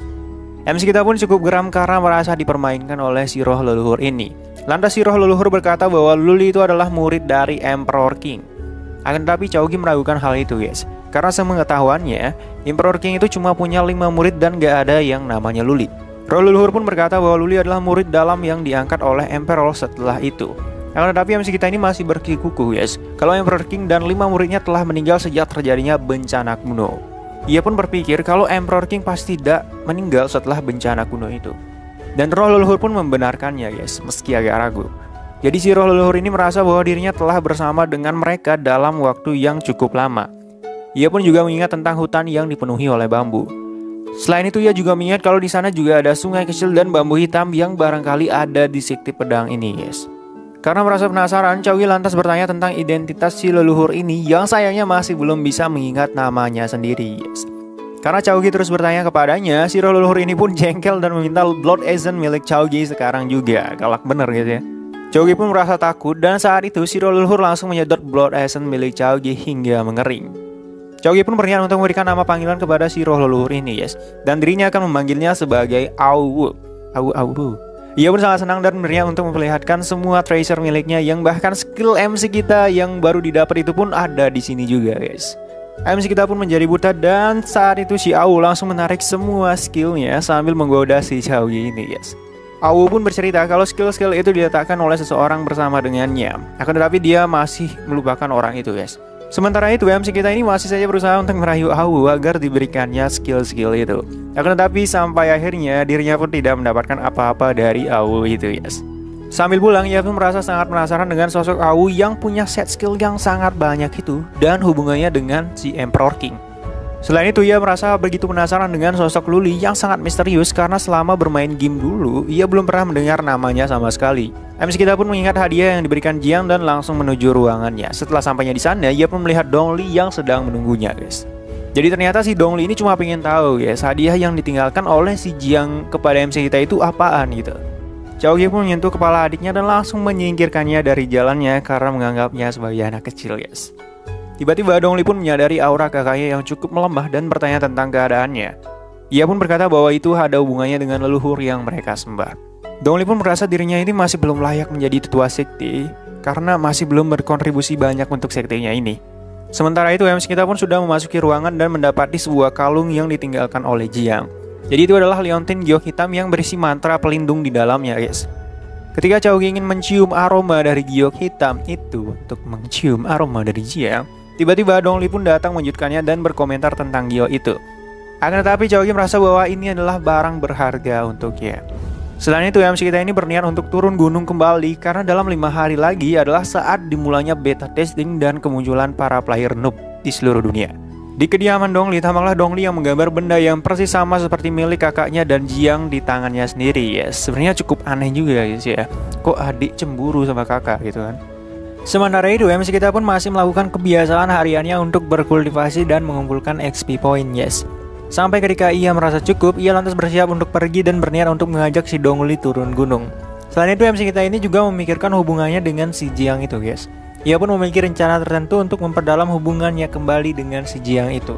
MC kita pun cukup geram karena merasa dipermainkan oleh si roh leluhur ini. Lantas si roh leluhur berkata bahwa Luli itu adalah murid dari Emperor King. Akan tetapi Xiaogi meragukan hal itu guys. Karena sepengetahuannya, Emperor King itu cuma punya 5 murid dan gak ada yang namanya Luli. Roh leluhur pun berkata bahwa Luli adalah murid dalam yang diangkat oleh Emperor setelah itu. Akan tetapi MC kita ini masih berkikuku guys. Kalau Emperor King dan 5 muridnya telah meninggal sejak terjadinya bencana kuno. Ia pun berpikir kalau Emperor King pasti tidak meninggal setelah bencana kuno itu. Dan roh leluhur pun membenarkannya guys, meski agak ragu. Jadi si roh leluhur ini merasa bahwa dirinya telah bersama dengan mereka dalam waktu yang cukup lama. Ia pun juga mengingat tentang hutan yang dipenuhi oleh bambu. Selain itu ia juga mengingat kalau di sana juga ada sungai kecil dan bambu hitam yang barangkali ada di sekte pedang ini, guys. Karena merasa penasaran, Chogi lantas bertanya tentang identitas si leluhur ini yang sayangnya masih belum bisa mengingat namanya sendiri, guys. Karena Chogi terus bertanya kepadanya, si leluhur ini pun jengkel dan meminta Blood Essence milik Chogi sekarang juga. Galak bener gitu ya. Chogi pun merasa takut dan saat itu si leluhur langsung menyedot Blood Essence milik Chogi hingga mengering. Chogi pun berniat untuk memberikan nama panggilan kepada si roh leluhur ini, yes. Dan dirinya akan memanggilnya sebagai Awu. Ia pun sangat senang dan berniat untuk memperlihatkan semua treasure miliknya yang bahkan skill MC kita yang baru didapat itu pun ada di sini juga, guys. MC kita pun menjadi buta dan saat itu si Awu langsung menarik semua skillnya sambil menggoda si Chogi ini, guys. Awu pun bercerita kalau skill-skill itu diletakkan oleh seseorang bersama dengannya. Akan tetapi dia masih melupakan orang itu, guys. Sementara itu MC kita ini masih saja berusaha untuk merayu Awu agar diberikannya skill-skill itu. Akan tetapi sampai akhirnya dirinya pun tidak mendapatkan apa-apa dari Awu itu, yes. Sambil pulang ia pun merasa sangat penasaran dengan sosok Awu yang punya set skill yang sangat banyak itu dan hubungannya dengan si Emperor King. Selain itu ia merasa begitu penasaran dengan sosok Luli yang sangat misterius karena selama bermain game dulu ia belum pernah mendengar namanya sama sekali. MC kita pun mengingat hadiah yang diberikan Jiang dan langsung menuju ruangannya. Setelah sampainya di sana ia pun melihat Dongli yang sedang menunggunya, guys. Jadi ternyata si Dongli ini cuma pengen tahu, guys, hadiah yang ditinggalkan oleh si Jiang kepada MC kita itu apaan gitu. Chogi pun menyentuh kepala adiknya dan langsung menyingkirkannya dari jalannya karena menganggapnya sebagai anak kecil, guys. Tiba-tiba Dongli pun menyadari aura kakaknya yang cukup melemah dan bertanya tentang keadaannya. Ia pun berkata bahwa itu ada hubungannya dengan leluhur yang mereka sembah. Dongli pun merasa dirinya ini masih belum layak menjadi tetua sekte karena masih belum berkontribusi banyak untuk sektenya ini. Sementara itu MC kita pun sudah memasuki ruangan dan mendapati sebuah kalung yang ditinggalkan oleh Jiang. Jadi itu adalah liontin giok hitam yang berisi mantra pelindung di dalamnya, guys. Ketika Chogi ingin mencium aroma dari giok hitam itu untuk mencium aroma dari Jiang, tiba-tiba Dongli pun datang menunjukkannya dan berkomentar tentang giok itu. Akan tetapi Chogi merasa bahwa ini adalah barang berharga untuknya. Selain itu MC kita ini berniat untuk turun gunung kembali karena dalam 5 hari lagi adalah saat dimulainya beta testing dan kemunculan para player noob di seluruh dunia. Di kediaman Dongli tampaklah Dongli yang menggambar benda yang persis sama seperti milik kakaknya dan Jiang di tangannya sendiri, ya. Sebenarnya cukup aneh juga, guys, ya. Kok adik cemburu sama kakak gitu kan. Sementara itu MC kita pun masih melakukan kebiasaan hariannya untuk berkultivasi dan mengumpulkan XP point, yes. Sampai ketika ia merasa cukup, ia lantas bersiap untuk pergi dan berniat untuk mengajak si Dongli turun gunung. Selain itu MC kita ini juga memikirkan hubungannya dengan si Jiang itu, guys. Ia pun memiliki rencana tertentu untuk memperdalam hubungannya kembali dengan si Jiang itu.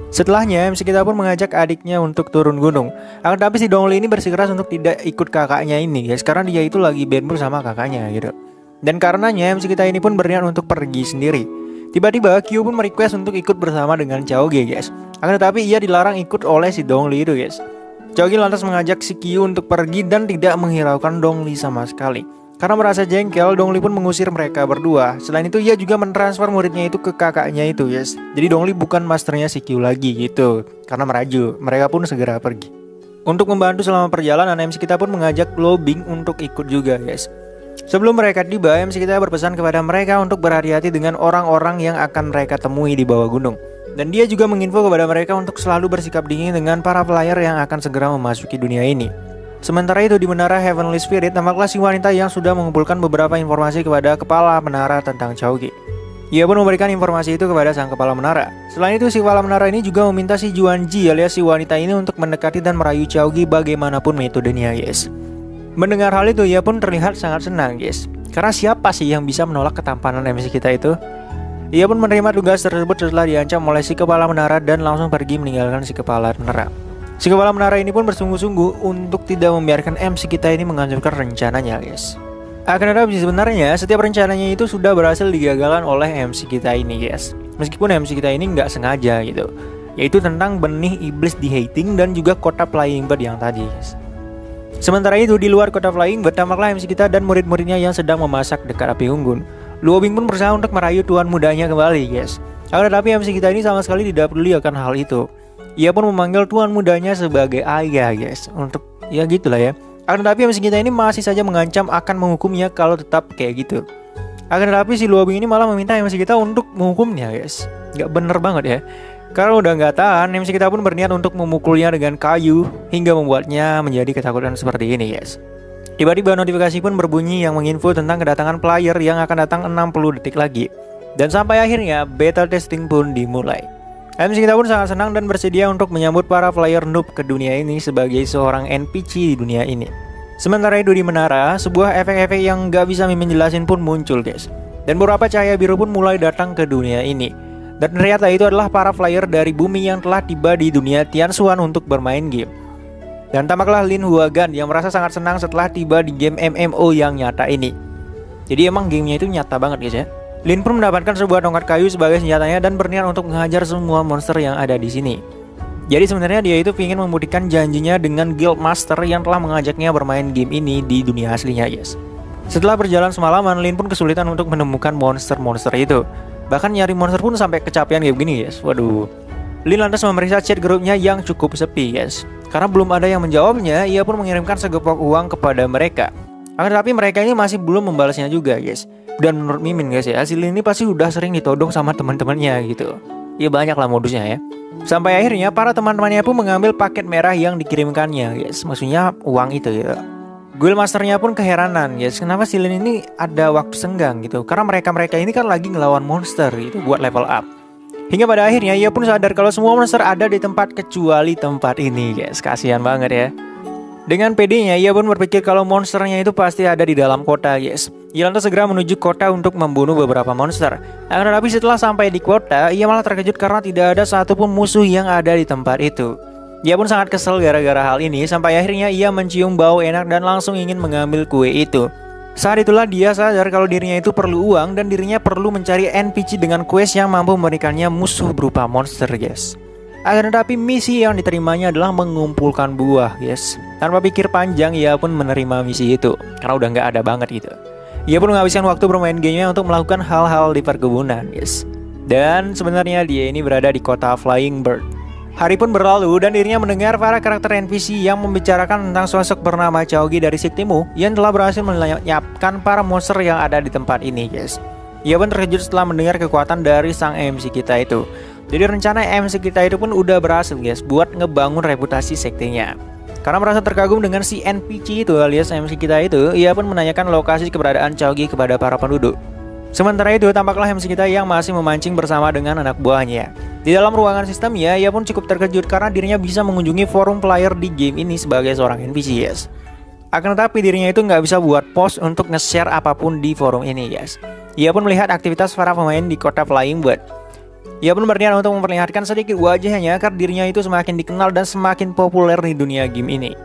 Setelahnya MC kita pun mengajak adiknya untuk turun gunung. Akan tapi si Dongli ini bersikeras untuk tidak ikut kakaknya ini, guys, karena dia itu lagi bad mood sama kakaknya gitu. Dan karenanya MC kita ini pun berniat untuk pergi sendiri. Tiba-tiba Kyu pun merequest untuk ikut bersama dengan Chogi, guys. Akan tetapi ia dilarang ikut oleh si Dongli itu, guys. Chogi lantas mengajak si Kyu untuk pergi dan tidak menghiraukan Dongli sama sekali. Karena merasa jengkel, Dongli pun mengusir mereka berdua. Selain itu ia juga mentransfer muridnya itu ke kakaknya itu, guys. Jadi Dongli bukan masternya si Kyu lagi gitu. Karena merajuk, mereka pun segera pergi. Untuk membantu selama perjalanan, MC kita pun mengajak Lobing untuk ikut juga, guys. Sebelum mereka tiba, MC kita berpesan kepada mereka untuk berhati-hati dengan orang-orang yang akan mereka temui di bawah gunung. Dan dia juga menginfo kepada mereka untuk selalu bersikap dingin dengan para player yang akan segera memasuki dunia ini. Sementara itu di menara Heavenly Spirit, tampaklah si wanita yang sudah mengumpulkan beberapa informasi kepada kepala menara tentang Chogi. Ia pun memberikan informasi itu kepada sang kepala menara. Selain itu si kepala menara ini juga meminta si Juanji alias si wanita ini untuk mendekati dan merayu Chogi bagaimanapun metodenya, guys. Mendengar hal itu ia pun terlihat sangat senang, guys. Karena siapa sih yang bisa menolak ketampanan MC kita itu? Ia pun menerima tugas tersebut setelah diancam oleh si kepala menara dan langsung pergi meninggalkan si kepala menara. Si kepala menara ini pun bersungguh-sungguh untuk tidak membiarkan MC kita ini menghancurkan rencananya, guys. Akan tetapi sebenarnya setiap rencananya itu sudah berhasil digagalkan oleh MC kita ini, guys. Meskipun MC kita ini nggak sengaja gitu. Yaitu tentang benih iblis di hating dan juga kota Flying Bird yang tadi, guys. Sementara itu di luar kota Flying Bird tampaklah MC kita dan murid-muridnya yang sedang memasak dekat api unggun. Luobing pun berusaha untuk merayu tuan mudanya kembali, guys. Akan tetapi MC kita ini sama sekali tidak peduli akan hal itu. Ia pun memanggil tuan mudanya sebagai ayah, guys. Untuk ya gitulah ya. Akan tetapi MC kita ini masih saja mengancam akan menghukumnya kalau tetap kayak gitu. Akan tetapi si Luobing ini malah meminta MC kita untuk menghukumnya, guys. Gak bener banget ya. Karena udah nggak tahan, MC kita pun berniat untuk memukulnya dengan kayu hingga membuatnya menjadi ketakutan seperti ini, guys. Tiba-tiba notifikasi pun berbunyi yang menginfo tentang kedatangan player yang akan datang 60 detik lagi. Dan sampai akhirnya beta testing pun dimulai. MC kita pun sangat senang dan bersedia untuk menyambut para player noob ke dunia ini sebagai seorang NPC di dunia ini. Sementara itu di menara, sebuah efek-efek yang gak bisa Mimin jelasin pun muncul, guys. Dan beberapa cahaya biru pun mulai datang ke dunia ini. Dan ternyata itu adalah para player dari bumi yang telah tiba di dunia Tianxuan untuk bermain game. Dan tampaklah Lin Huagan yang merasa sangat senang setelah tiba di game MMO yang nyata ini. Jadi emang gamenya itu nyata banget, guys ya. Lin pun mendapatkan sebuah tongkat kayu sebagai senjatanya dan berniat untuk menghajar semua monster yang ada di sini. Jadi sebenarnya dia itu ingin membuktikan janjinya dengan Guild Master yang telah mengajaknya bermain game ini di dunia aslinya, guys. Setelah berjalan semalaman, Lin pun kesulitan untuk menemukan monster-monster itu. Bahkan nyari monster pun sampai kecapean kayak begini, guys. Waduh. Lin lantas memeriksa chat grupnya yang cukup sepi, guys. Karena belum ada yang menjawabnya, ia pun mengirimkan segepok uang kepada mereka. Akan tetapi mereka ini masih belum membalasnya juga, guys. Dan menurut Mimin, guys ya, si Lin ini pasti udah sering ditodong sama teman-temannya gitu. Ya banyak lah modusnya ya. Sampai akhirnya para teman-temannya pun mengambil paket merah yang dikirimkannya, guys. Maksudnya uang itu gitu. Guild Masternya pun keheranan, guys. Kenapa si Lin ini ada waktu senggang gitu? Karena mereka ini kan lagi ngelawan monster gitu buat level up. Hingga pada akhirnya ia pun sadar kalau semua monster ada di tempat kecuali tempat ini, guys. Kasihan banget ya. Dengan pedenya ia pun berpikir kalau monsternya itu pasti ada di dalam kota, guys. Ia lantas segera menuju kota untuk membunuh beberapa monster. Akan tetapi setelah sampai di kota, ia malah terkejut karena tidak ada satupun musuh yang ada di tempat itu. Ia pun sangat kesal gara-gara hal ini, sampai akhirnya ia mencium bau enak dan langsung ingin mengambil kue itu. Saat itulah dia sadar kalau dirinya itu perlu uang dan dirinya perlu mencari NPC dengan quest yang mampu memberikannya musuh berupa monster, guys. Akan tetapi misi yang diterimanya adalah mengumpulkan buah, guys. Tanpa pikir panjang, ia pun menerima misi itu karena udah nggak ada banget gitu. Ia pun menghabiskan waktu bermain gamenya untuk melakukan hal-hal di perkebunan, guys. Dan sebenarnya dia ini berada di kota Flying Bird. Hari pun berlalu dan dirinya mendengar para karakter NPC yang membicarakan tentang sosok bernama Chaogi dari Siktimu yang telah berhasil melenyapkan para monster yang ada di tempat ini, guys. Ia pun terkejut setelah mendengar kekuatan dari sang MC kita itu. Jadi rencana MC kita itu pun udah berhasil, guys, buat ngebangun reputasi sektenya. Karena merasa terkagum dengan si NPC itu alias MC kita itu, ia pun menanyakan lokasi keberadaan Chaogi kepada para penduduk. Sementara itu, tampaklah MC kita yang masih memancing bersama dengan anak buahnya. Di dalam ruangan sistemnya, ia pun cukup terkejut karena dirinya bisa mengunjungi forum player di game ini sebagai seorang NPC, guys. Akan tetapi dirinya itu nggak bisa buat post untuk nge-share apapun di forum ini, guys. Ia pun melihat aktivitas para pemain di kota Flying Bird. Ia pun berniat untuk memperlihatkan sedikit wajahnya agar dirinya itu semakin dikenal dan semakin populer di dunia game ini.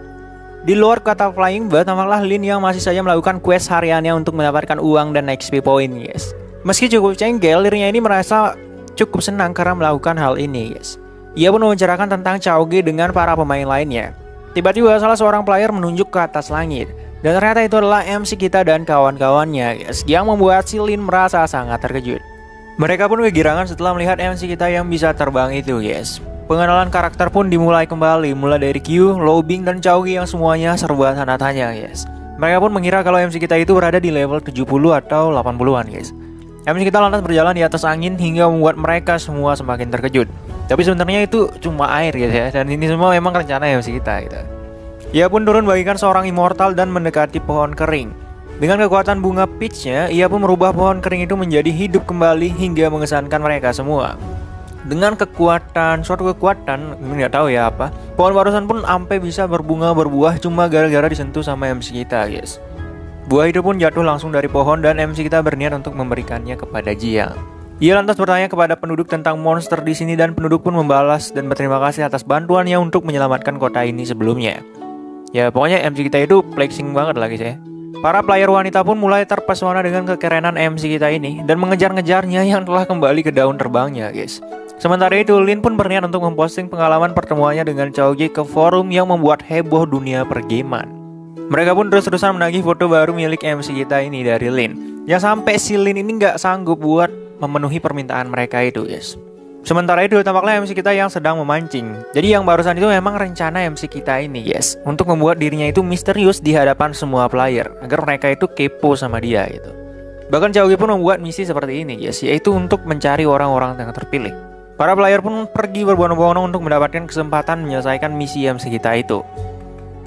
Di luar kota Flying Bird, tampaklah Lin yang masih saja melakukan quest hariannya untuk mendapatkan uang dan XP point, guys. Meski cukup cengkel, dirinya ini merasa cukup senang karena melakukan hal ini, guys. Ia pun membicarakan tentang Chaogi dengan para pemain lainnya. Tiba-tiba salah seorang player menunjuk ke atas langit. Dan ternyata itu adalah MC kita dan kawan-kawannya, guys, yang membuat si Lin merasa sangat terkejut. Mereka pun kegirangan setelah melihat MC kita yang bisa terbang itu, guys. Pengenalan karakter pun dimulai kembali, mulai dari Q, Lobing, dan Chaogi yang semuanya serba tanda tanya, guys. Mereka pun mengira kalau MC kita itu berada di level 70 atau 80-an, guys. MC kita lantas berjalan di atas angin hingga membuat mereka semua semakin terkejut. Tapi sebenarnya itu cuma air, guys ya, dan ini semua memang rencana MC kita gitu. Ia pun turun bagikan seorang immortal dan mendekati pohon kering. Dengan kekuatan bunga peach-nya, ia pun merubah pohon kering itu menjadi hidup kembali hingga mengesankan mereka semua. Dengan suatu kekuatan, nggak tahu ya apa, pohon barusan pun sampai bisa berbunga berbuah cuma gara-gara disentuh sama MC kita, guys. Buah itu pun jatuh langsung dari pohon dan MC kita berniat untuk memberikannya kepada Jiang. Ia lantas bertanya kepada penduduk tentang monster di sini dan penduduk pun membalas dan berterima kasih atas bantuannya untuk menyelamatkan kota ini sebelumnya. Ya pokoknya MC kita itu flexing banget lah, guys ya. Para player wanita pun mulai terpesona dengan kekerenan MC kita ini dan mengejar-ngejarnya yang telah kembali ke daun terbangnya, guys. Sementara itu, Lin pun berniat untuk memposting pengalaman pertemuannya dengan Chaogi ke forum yang membuat heboh dunia pergaman. Mereka pun terus-terusan menagih foto baru milik MC kita ini dari Lin, yang sampai si Lin ini nggak sanggup buat memenuhi permintaan mereka itu, guys. Sementara itu, tampaklah MC kita yang sedang memancing. Jadi yang barusan itu memang rencana MC kita ini, guys, untuk membuat dirinya itu misterius di hadapan semua player, agar mereka itu kepo sama dia gitu. Bahkan Chaogi pun membuat misi seperti ini, guys, yaitu untuk mencari orang-orang yang terpilih. Para player pun pergi berbondong-bondong untuk mendapatkan kesempatan menyelesaikan misi MC kita itu.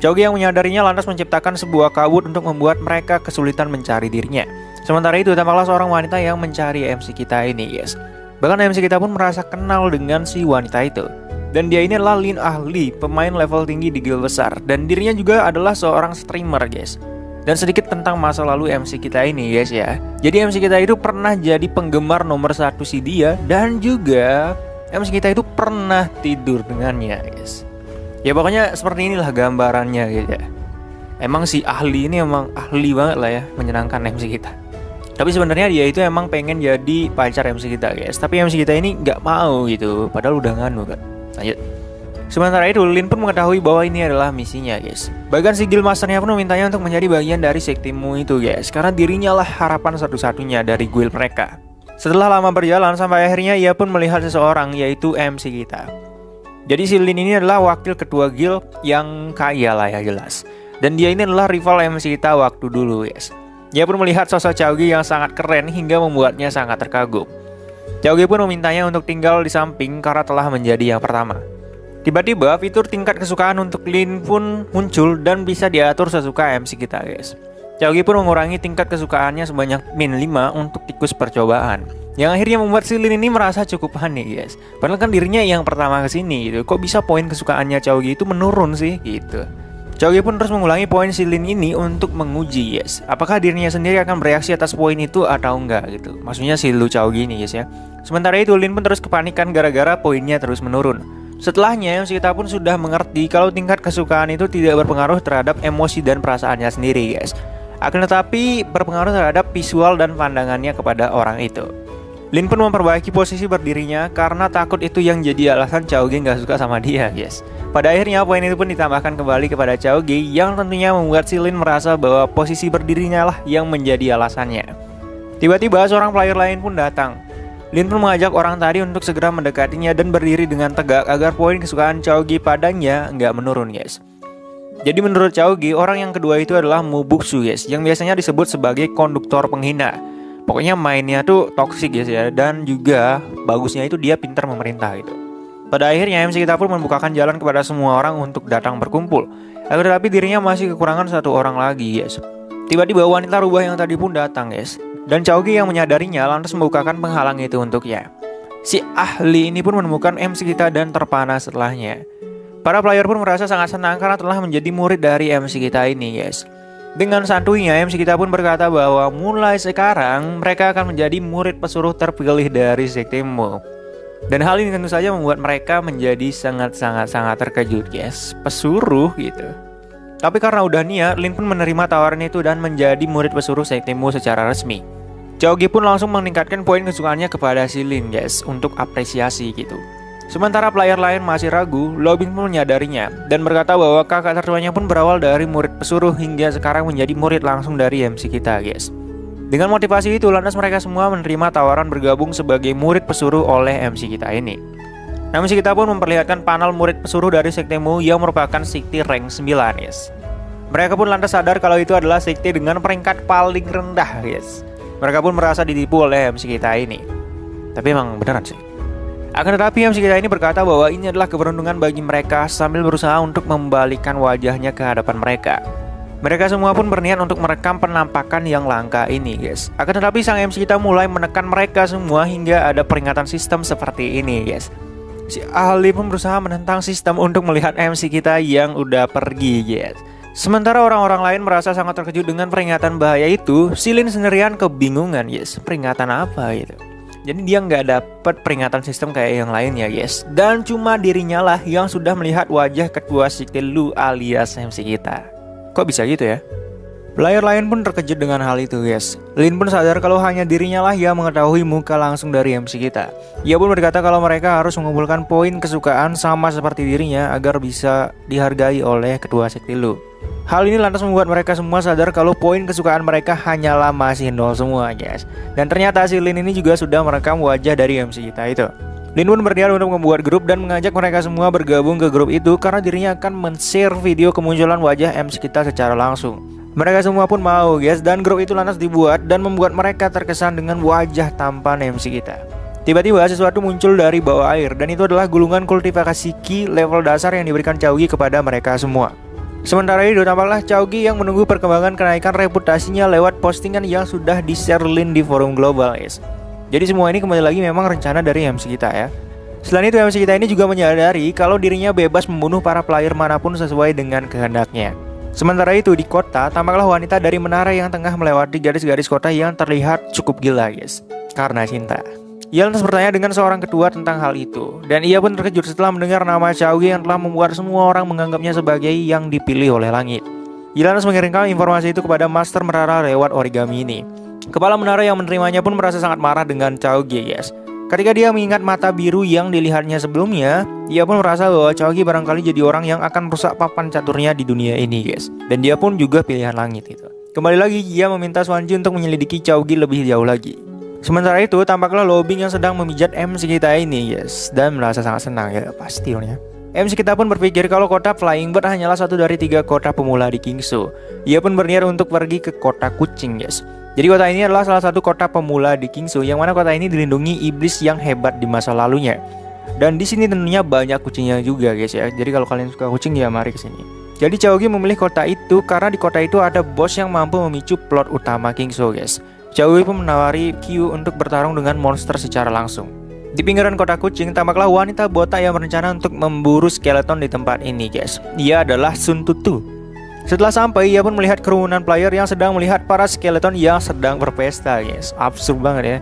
Chogi yang menyadarinya lantas menciptakan sebuah kabut untuk membuat mereka kesulitan mencari dirinya. Sementara itu tampaklah seorang wanita yang mencari MC kita ini, guys. Bahkan MC kita pun merasa kenal dengan si wanita itu. Dan dia ini adalah Lin Ahli, pemain level tinggi di guild besar. Dan dirinya juga adalah seorang streamer, guys. Dan sedikit tentang masa lalu MC kita ini, guys ya. Jadi MC kita itu pernah jadi penggemar nomor 1 si dia. Dan juga MC kita itu pernah tidur dengannya, guys. Ya pokoknya seperti inilah gambarannya, guys ya. Emang si Ahli ini emang ahli banget lah ya menyenangkan MC kita. Tapi sebenarnya dia itu emang pengen jadi pacar MC kita, guys. Tapi MC kita ini nggak mau gitu. Padahal udah nganu kan. Lanjut. Sementara itu Lin pun mengetahui bahwa ini adalah misinya, guys. Bahkan si guild masternya pun memintanya untuk menjadi bagian dari sektimu itu, guys. Karena dirinya lah harapan satu-satunya dari guild mereka. Setelah lama berjalan sampai akhirnya ia pun melihat seseorang, yaitu MC kita. Jadi si Lin ini adalah wakil ketua guild yang kaya lah ya jelas. Dan dia ini adalah rival MC kita waktu dulu, guys. Dia pun melihat sosok Chogi yang sangat keren hingga membuatnya sangat terkagum. Chogi pun memintanya untuk tinggal di samping karena telah menjadi yang pertama. Tiba-tiba fitur tingkat kesukaan untuk Lin pun muncul dan bisa diatur sesuka MC kita, guys. Chogi pun mengurangi tingkat kesukaannya sebanyak min 5 untuk tikus percobaan. Yang akhirnya membuat si Lin ini merasa cukup panik, guys. Padahal kan dirinya yang pertama kesini gitu. Kok bisa poin kesukaannya Chogi itu menurun sih gitu. Chogi pun terus mengulangi poin si Lin ini untuk menguji, guys. Apakah dirinya sendiri akan bereaksi atas poin itu atau enggak gitu. Maksudnya si Lu Chogi ini, guys ya. Sementara itu Lin pun terus kepanikan gara-gara poinnya terus menurun. Setelahnya MC kita pun sudah mengerti kalau tingkat kesukaan itu tidak berpengaruh terhadap emosi dan perasaannya sendiri, guys. Akan tetapi berpengaruh terhadap visual dan pandangannya kepada orang itu. Lin pun memperbaiki posisi berdirinya karena takut itu yang jadi alasan Chogi nggak suka sama dia, guys. Pada akhirnya poin itu pun ditambahkan kembali kepada Chogi yang tentunya membuat si Lin merasa bahwa posisi berdirinya lah yang menjadi alasannya. Tiba-tiba seorang player lain pun datang. Lin pun mengajak orang tadi untuk segera mendekatinya dan berdiri dengan tegak agar poin kesukaan Chogi padanya nggak menurun, guys. Jadi menurut Chogi, orang yang kedua itu adalah Mubuksu, guys, yang biasanya disebut sebagai konduktor penghina. Pokoknya mainnya tuh toksik, guys ya, dan juga bagusnya itu dia pintar memerintah gitu. Pada akhirnya MC kita pun membukakan jalan kepada semua orang untuk datang berkumpul. Akan tetapi dirinya masih kekurangan satu orang lagi, guys. Tiba-tiba wanita rubah yang tadi pun datang, guys. Dan Chogi yang menyadarinya lantas membukakan penghalang itu untuknya. Si Ahli ini pun menemukan MC kita dan terpana setelahnya. Para player pun merasa sangat senang karena telah menjadi murid dari MC kita ini, guys. Dengan santuinya MC kita pun berkata bahwa mulai sekarang mereka akan menjadi murid pesuruh terpilih dari sektimu. Dan hal ini tentu saja membuat mereka menjadi sangat terkejut, guys. Pesuruh gitu. Tapi karena udah niat, Lin pun menerima tawaran itu dan menjadi murid pesuruh sektimu secara resmi. Chogi pun langsung meningkatkan poin kesukaannya kepada si Lin, guys, untuk apresiasi gitu. Sementara player lain masih ragu, Lobin pun menyadarinya dan berkata bahwa kakak tertuanya pun berawal dari murid pesuruh hingga sekarang menjadi murid langsung dari MC kita, guys. Dengan motivasi itu, lantas mereka semua menerima tawaran bergabung sebagai murid pesuruh oleh MC kita ini. MC kita pun memperlihatkan panel murid pesuruh dari sektemu yang merupakan sekte rank 9, guys. Mereka pun lantas sadar kalau itu adalah sekte dengan peringkat paling rendah, guys. Mereka pun merasa ditipu oleh MC kita ini. Tapi emang beneran sih. Akan tetapi MC kita ini berkata bahwa ini adalah keberuntungan bagi mereka sambil berusaha untuk membalikan wajahnya ke hadapan mereka. Mereka semua pun berniat untuk merekam penampakan yang langka ini, guys. Akan tetapi sang MC kita mulai menekan mereka semua hingga ada peringatan sistem seperti ini, guys. Si Ahli pun berusaha menentang sistem untuk melihat MC kita yang udah pergi, guys. Sementara orang-orang lain merasa sangat terkejut dengan peringatan bahaya itu, si Lin sendirian kebingungan, guys. Peringatan apa gitu? Jadi dia nggak dapet peringatan sistem kayak yang lainnya, guys. Dan cuma dirinya lah yang sudah melihat wajah ketua sekte Lu alias MC kita. Kok bisa gitu ya? Player lain pun terkejut dengan hal itu, guys. Lin pun sadar kalau hanya dirinya lah yang mengetahui muka langsung dari MC kita. Ia pun berkata kalau mereka harus mengumpulkan poin kesukaan sama seperti dirinya agar bisa dihargai oleh ketua sekte Lu. Hal ini lantas membuat mereka semua sadar kalau poin kesukaan mereka hanyalah masih 0 semua, guys. Dan ternyata si Lin ini juga sudah merekam wajah dari MC kita itu. Lin pun berniat untuk membuat grup dan mengajak mereka semua bergabung ke grup itu karena dirinya akan men-share video kemunculan wajah MC kita secara langsung. Mereka semua pun mau, guys, dan grup itu lantas dibuat dan membuat mereka terkesan dengan wajah tampan MC kita. Tiba-tiba sesuatu muncul dari bawah air, dan itu adalah gulungan kultivasi Ki level dasar yang diberikan Chaogi kepada mereka semua. Sementara itu tampaklah Chaogi yang menunggu perkembangan kenaikan reputasinya lewat postingan yang sudah di-share link di forum global, guys. Jadi semua ini kembali lagi memang rencana dari MC kita ya. Selain itu MC kita ini juga menyadari kalau dirinya bebas membunuh para player manapun sesuai dengan kehendaknya. Sementara itu di kota, tampaklah wanita dari menara yang tengah melewati garis-garis kota yang terlihat cukup gila, guys, karena cinta. Ia lantas bertanya dengan seorang ketua tentang hal itu, dan ia pun terkejut setelah mendengar nama Chaogi yang telah membuat semua orang menganggapnya sebagai yang dipilih oleh langit. Ia lantas mengirimkan informasi itu kepada Master Menara lewat origami ini. Kepala menara yang menerimanya pun merasa sangat marah dengan Chaogi, guys. Ketika dia mengingat mata biru yang dilihatnya sebelumnya, ia pun merasa bahwa Chaogi barangkali jadi orang yang akan merusak papan caturnya di dunia ini, guys. Dan dia pun juga pilihan langit itu. Kembali lagi, ia meminta Swanji untuk menyelidiki Chaogi lebih jauh lagi. Sementara itu, tampaklah Lobing yang sedang memijat MC kita ini, guys, dan merasa sangat senang ya, pasti ya. MC kita pun berpikir kalau kota Flying Bird hanyalah satu dari 3 kota pemula di Kingsu. Ia pun berniat untuk pergi ke kota kucing, guys. Jadi kota ini adalah salah satu kota pemula di Kingsu, yang mana kota ini dilindungi iblis yang hebat di masa lalunya. Dan di sini tentunya banyak kucingnya juga, guys ya. Jadi kalau kalian suka kucing ya mari ke sini. Jadi Chaogi memilih kota itu karena di kota itu ada bos yang mampu memicu plot utama Kingsu, guys. Chaogi pun menawari Kyu untuk bertarung dengan monster secara langsung. Di pinggiran kota kucing, tampaklah wanita botak yang berencana untuk memburu skeleton di tempat ini, guys. Ia adalah Sun Tutu. Setelah sampai, ia pun melihat kerumunan player yang sedang melihat para skeleton yang sedang berpesta, guys. Absurd banget ya.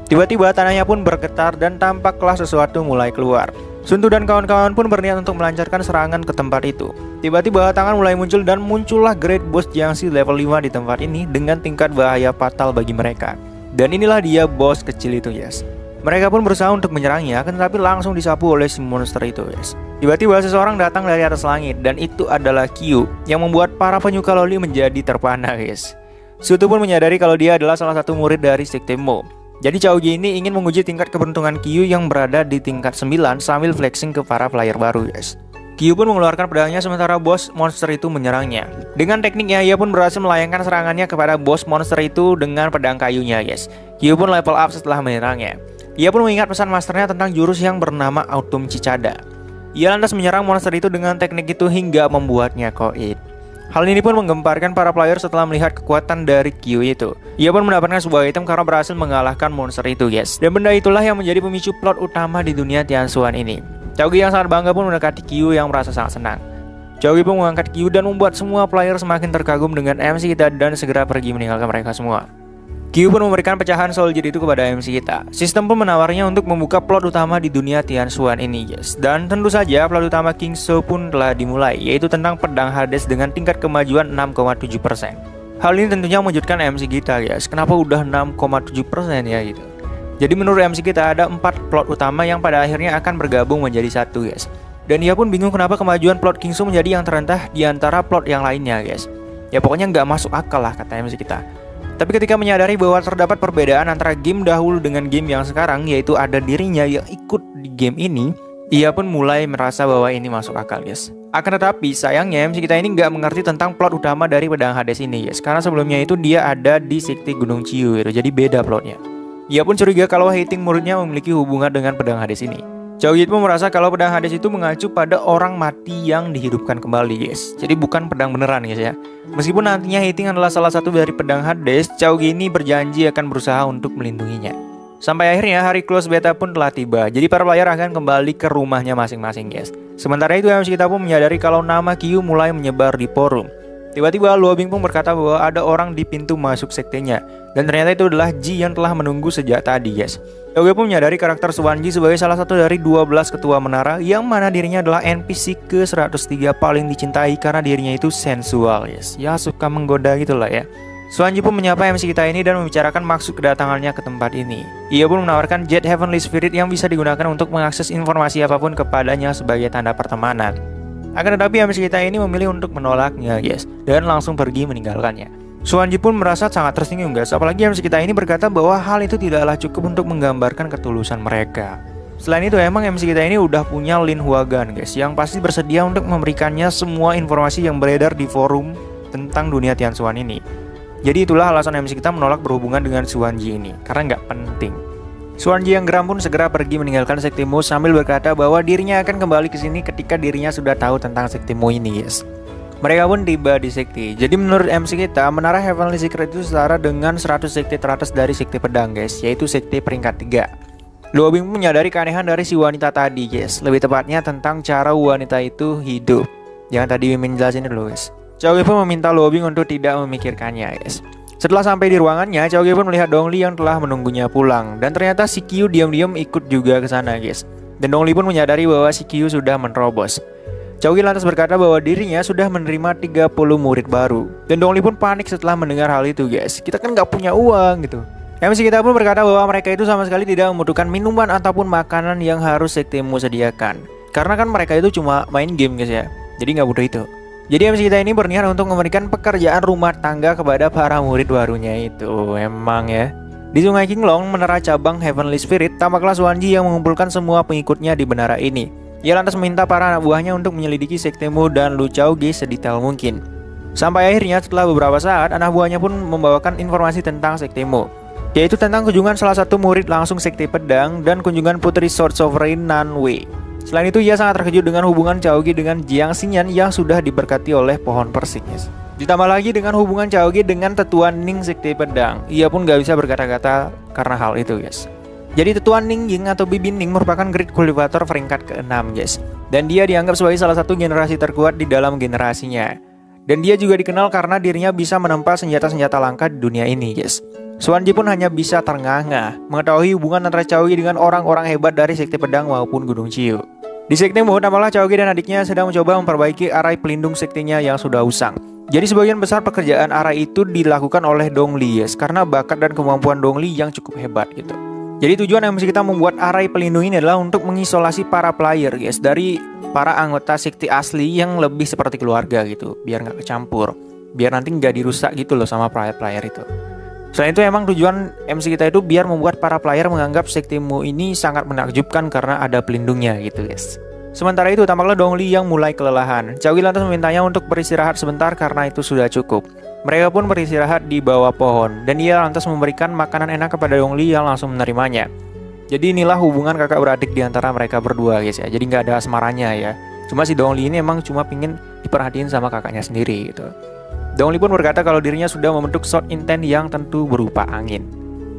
Tiba-tiba tanahnya pun bergetar dan tampaklah sesuatu mulai keluar. Sun Tu dan kawan-kawan pun berniat untuk melancarkan serangan ke tempat itu. Tiba-tiba tangan mulai muncul dan muncullah Great Boss Jiangxi level 5 di tempat ini dengan tingkat bahaya fatal bagi mereka. Dan inilah dia bos kecil itu, guys. Mereka pun berusaha untuk menyerangnya, tetapi langsung disapu oleh si monster itu, guys. Tiba-tiba seseorang datang dari atas langit, dan itu adalah Kyu yang membuat para penyuka loli menjadi terpana, guys. Sutu pun menyadari kalau dia adalah salah satu murid dari Sekte Mo. Jadi Chaogi ini ingin menguji tingkat keberuntungan Kyu yang berada di tingkat 9 sambil flexing ke para player baru, guys. Kyu pun mengeluarkan pedangnya sementara bos monster itu menyerangnya. Dengan tekniknya, ia pun berhasil melayangkan serangannya kepada bos monster itu dengan pedang kayunya, guys. Kyu pun level up setelah menyerangnya. Ia pun mengingat pesan masternya tentang jurus yang bernama Autumn Cicada. Ia lantas menyerang monster itu dengan teknik itu hingga membuatnya koit. Hal ini pun menggemparkan para player setelah melihat kekuatan dari Kyu itu. Ia pun mendapatkan sebuah item karena berhasil mengalahkan monster itu, guys. Dan benda itulah yang menjadi pemicu plot utama di dunia Tianxuan ini. Chaogi yang sangat bangga pun mendekati Kyu yang merasa sangat senang. Chaogi pun mengangkat Kyu dan membuat semua player semakin terkagum dengan MC kita dan segera pergi meninggalkan mereka semua. Kyu pun memberikan pecahan Soul Jade itu kepada MC kita. Sistem pun menawarnya untuk membuka plot utama di dunia Tianxuan ini, guys. Dan tentu saja plot utama Kingsu pun telah dimulai, yaitu tentang pedang Hades dengan tingkat kemajuan 6,7%. Hal ini tentunya mengejutkan MC kita, guys. Kenapa udah 6,7% ya gitu. Jadi menurut MC kita ada 4 plot utama yang pada akhirnya akan bergabung menjadi satu, guys. Dan ia pun bingung kenapa kemajuan plot Kingsu menjadi yang terendah di antara plot yang lainnya, guys. Ya pokoknya nggak masuk akal lah kata MC kita. Tapi ketika menyadari bahwa terdapat perbedaan antara game dahulu dengan game yang sekarang, yaitu ada dirinya yang ikut di game ini, ia pun mulai merasa bahwa ini masuk akal, guys. Akan tetapi sayangnya MC kita ini nggak mengerti tentang plot utama dari pedang Hades ini, guys. Karena sebelumnya itu dia ada di Sekte Gunung Ciu gitu, jadi beda plotnya. Ia pun curiga kalau hating muridnya memiliki hubungan dengan pedang Hades ini. Chaogi pun merasa kalau pedang Hades itu mengacu pada orang mati yang dihidupkan kembali, guys. Jadi bukan pedang beneran, guys ya. Meskipun nantinya hating adalah salah satu dari pedang Hades, Chaogi ini berjanji akan berusaha untuk melindunginya. Sampai akhirnya hari close beta pun telah tiba. Jadi para player akan kembali ke rumahnya masing-masing, guys. Sementara itu MC kita pun menyadari kalau nama Kyu mulai menyebar di forum. Tiba-tiba Luobing pun berkata bahwa ada orang di pintu masuk sektenya. Dan ternyata itu adalah Ji yang telah menunggu sejak tadi, guys. Chaogi pun menyadari karakter Swanji sebagai salah satu dari 12 ketua menara, yang mana dirinya adalah NPC ke-103 paling dicintai karena dirinya itu sensual, guys. Ya suka menggoda gitulah ya. Swanji pun menyapa MC kita ini dan membicarakan maksud kedatangannya ke tempat ini. Ia pun menawarkan Jet Heavenly Spirit yang bisa digunakan untuk mengakses informasi apapun kepadanya sebagai tanda pertemanan. Akan tetapi MC kita ini memilih untuk menolaknya, guys, dan langsung pergi meninggalkannya. Swanji pun merasa sangat tersinggung, guys, apalagi MC kita ini berkata bahwa hal itu tidaklah cukup untuk menggambarkan ketulusan mereka. Selain itu emang MC kita ini udah punya Lin Huagan, guys, yang pasti bersedia untuk memberikannya semua informasi yang beredar di forum tentang dunia Tianxuan ini. Jadi itulah alasan MC kita menolak berhubungan dengan Swanji ini, karena nggak penting. Suanji yang geram pun segera pergi meninggalkan sektimu sambil berkata bahwa dirinya akan kembali ke sini ketika dirinya sudah tahu tentang sektimu ini, guys. Mereka pun tiba di sekti. Jadi menurut MC kita, menara Heavenly Secret itu setara dengan 100 sekti teratas dari sekti pedang, guys, yaitu sekti peringkat 3. Luobing pun menyadari keanehan dari si wanita tadi, guys. Lebih tepatnya tentang cara wanita itu hidup. Yang tadi Mimin jelasin dulu, guys. Chaogi pun meminta Luobing untuk tidak memikirkannya, guys. Setelah sampai di ruangannya, Chaogi pun melihat Dongli yang telah menunggunya pulang. Dan ternyata si Kyu diam-diam ikut juga ke sana, guys. Dan Dongli pun menyadari bahwa si Kyu sudah menerobos. Chaogi lantas berkata bahwa dirinya sudah menerima 30 murid baru. Dan Dongli pun panik setelah mendengar hal itu, guys. Kita kan nggak punya uang gitu. MC kita pun berkata bahwa mereka itu sama sekali tidak membutuhkan minuman ataupun makanan yang harus sektimu sediakan. Karena kan mereka itu cuma main game, guys ya. Jadi nggak butuh itu. Jadi MC kita ini berniat untuk memberikan pekerjaan rumah tangga kepada para murid barunya itu. Emang ya. Di Sungai Qinglong, menara cabang Heavenly Spirit, tampaklah Suanji yang mengumpulkan semua pengikutnya di menara ini. Ia lantas meminta para anak buahnya untuk menyelidiki sektimu dan Lu Chaogi sedetail mungkin. Sampai akhirnya setelah beberapa saat, anak buahnya pun membawakan informasi tentang sektimu, yaitu tentang kunjungan salah satu murid langsung sekti pedang dan kunjungan putri Sword Sovereign Nan Wei. Selain itu, ia sangat terkejut dengan hubungan Chaogi dengan Jiang Xinyan yang sudah diberkati oleh pohon persik. Ditambah lagi dengan hubungan Chaogi dengan tetua Ning sekti pedang, ia pun gak bisa berkata-kata karena hal itu, guys. Jadi tetua Ning Ying atau Bibi Ning merupakan Great Cultivator peringkat ke-6, guys. Dan dia dianggap sebagai salah satu generasi terkuat di dalam generasinya. Dan dia juga dikenal karena dirinya bisa menempa senjata-senjata langka di dunia ini, guys. Suanji pun hanya bisa terngah-ngah mengetahui hubungan antara Chaogi dengan orang-orang hebat dari sekte pedang maupun Gunung Chiu. Di sektimu, tampaklah Chaogi dan adiknya sedang mencoba memperbaiki arai pelindung sektinya yang sudah usang. Jadi sebagian besar pekerjaan arai itu dilakukan oleh Dongli, yes, karena bakat dan kemampuan Dongli yang cukup hebat gitu. Jadi tujuan MC kita membuat arai pelindung ini adalah untuk mengisolasi para player, guys, dari para anggota sekti asli yang lebih seperti keluarga gitu, biar nggak kecampur, biar nanti nggak dirusak gitu loh sama player-player itu. Selain itu emang tujuan MC kita itu biar membuat para player menganggap sektimu ini sangat menakjubkan karena ada pelindungnya gitu, guys. Sementara itu tampaklah Dongli yang mulai kelelahan. Chaogi lantas memintanya untuk beristirahat sebentar karena itu sudah cukup. Mereka pun beristirahat di bawah pohon dan ia lantas memberikan makanan enak kepada Dongli yang langsung menerimanya. Jadi inilah hubungan kakak beradik di antara mereka berdua, guys ya. Jadi nggak ada asmaranya ya. Cuma si Dongli ini emang cuma pingin diperhatiin sama kakaknya sendiri gitu. Dongli pun berkata kalau dirinya sudah membentuk Sword Intent yang tentu berupa angin.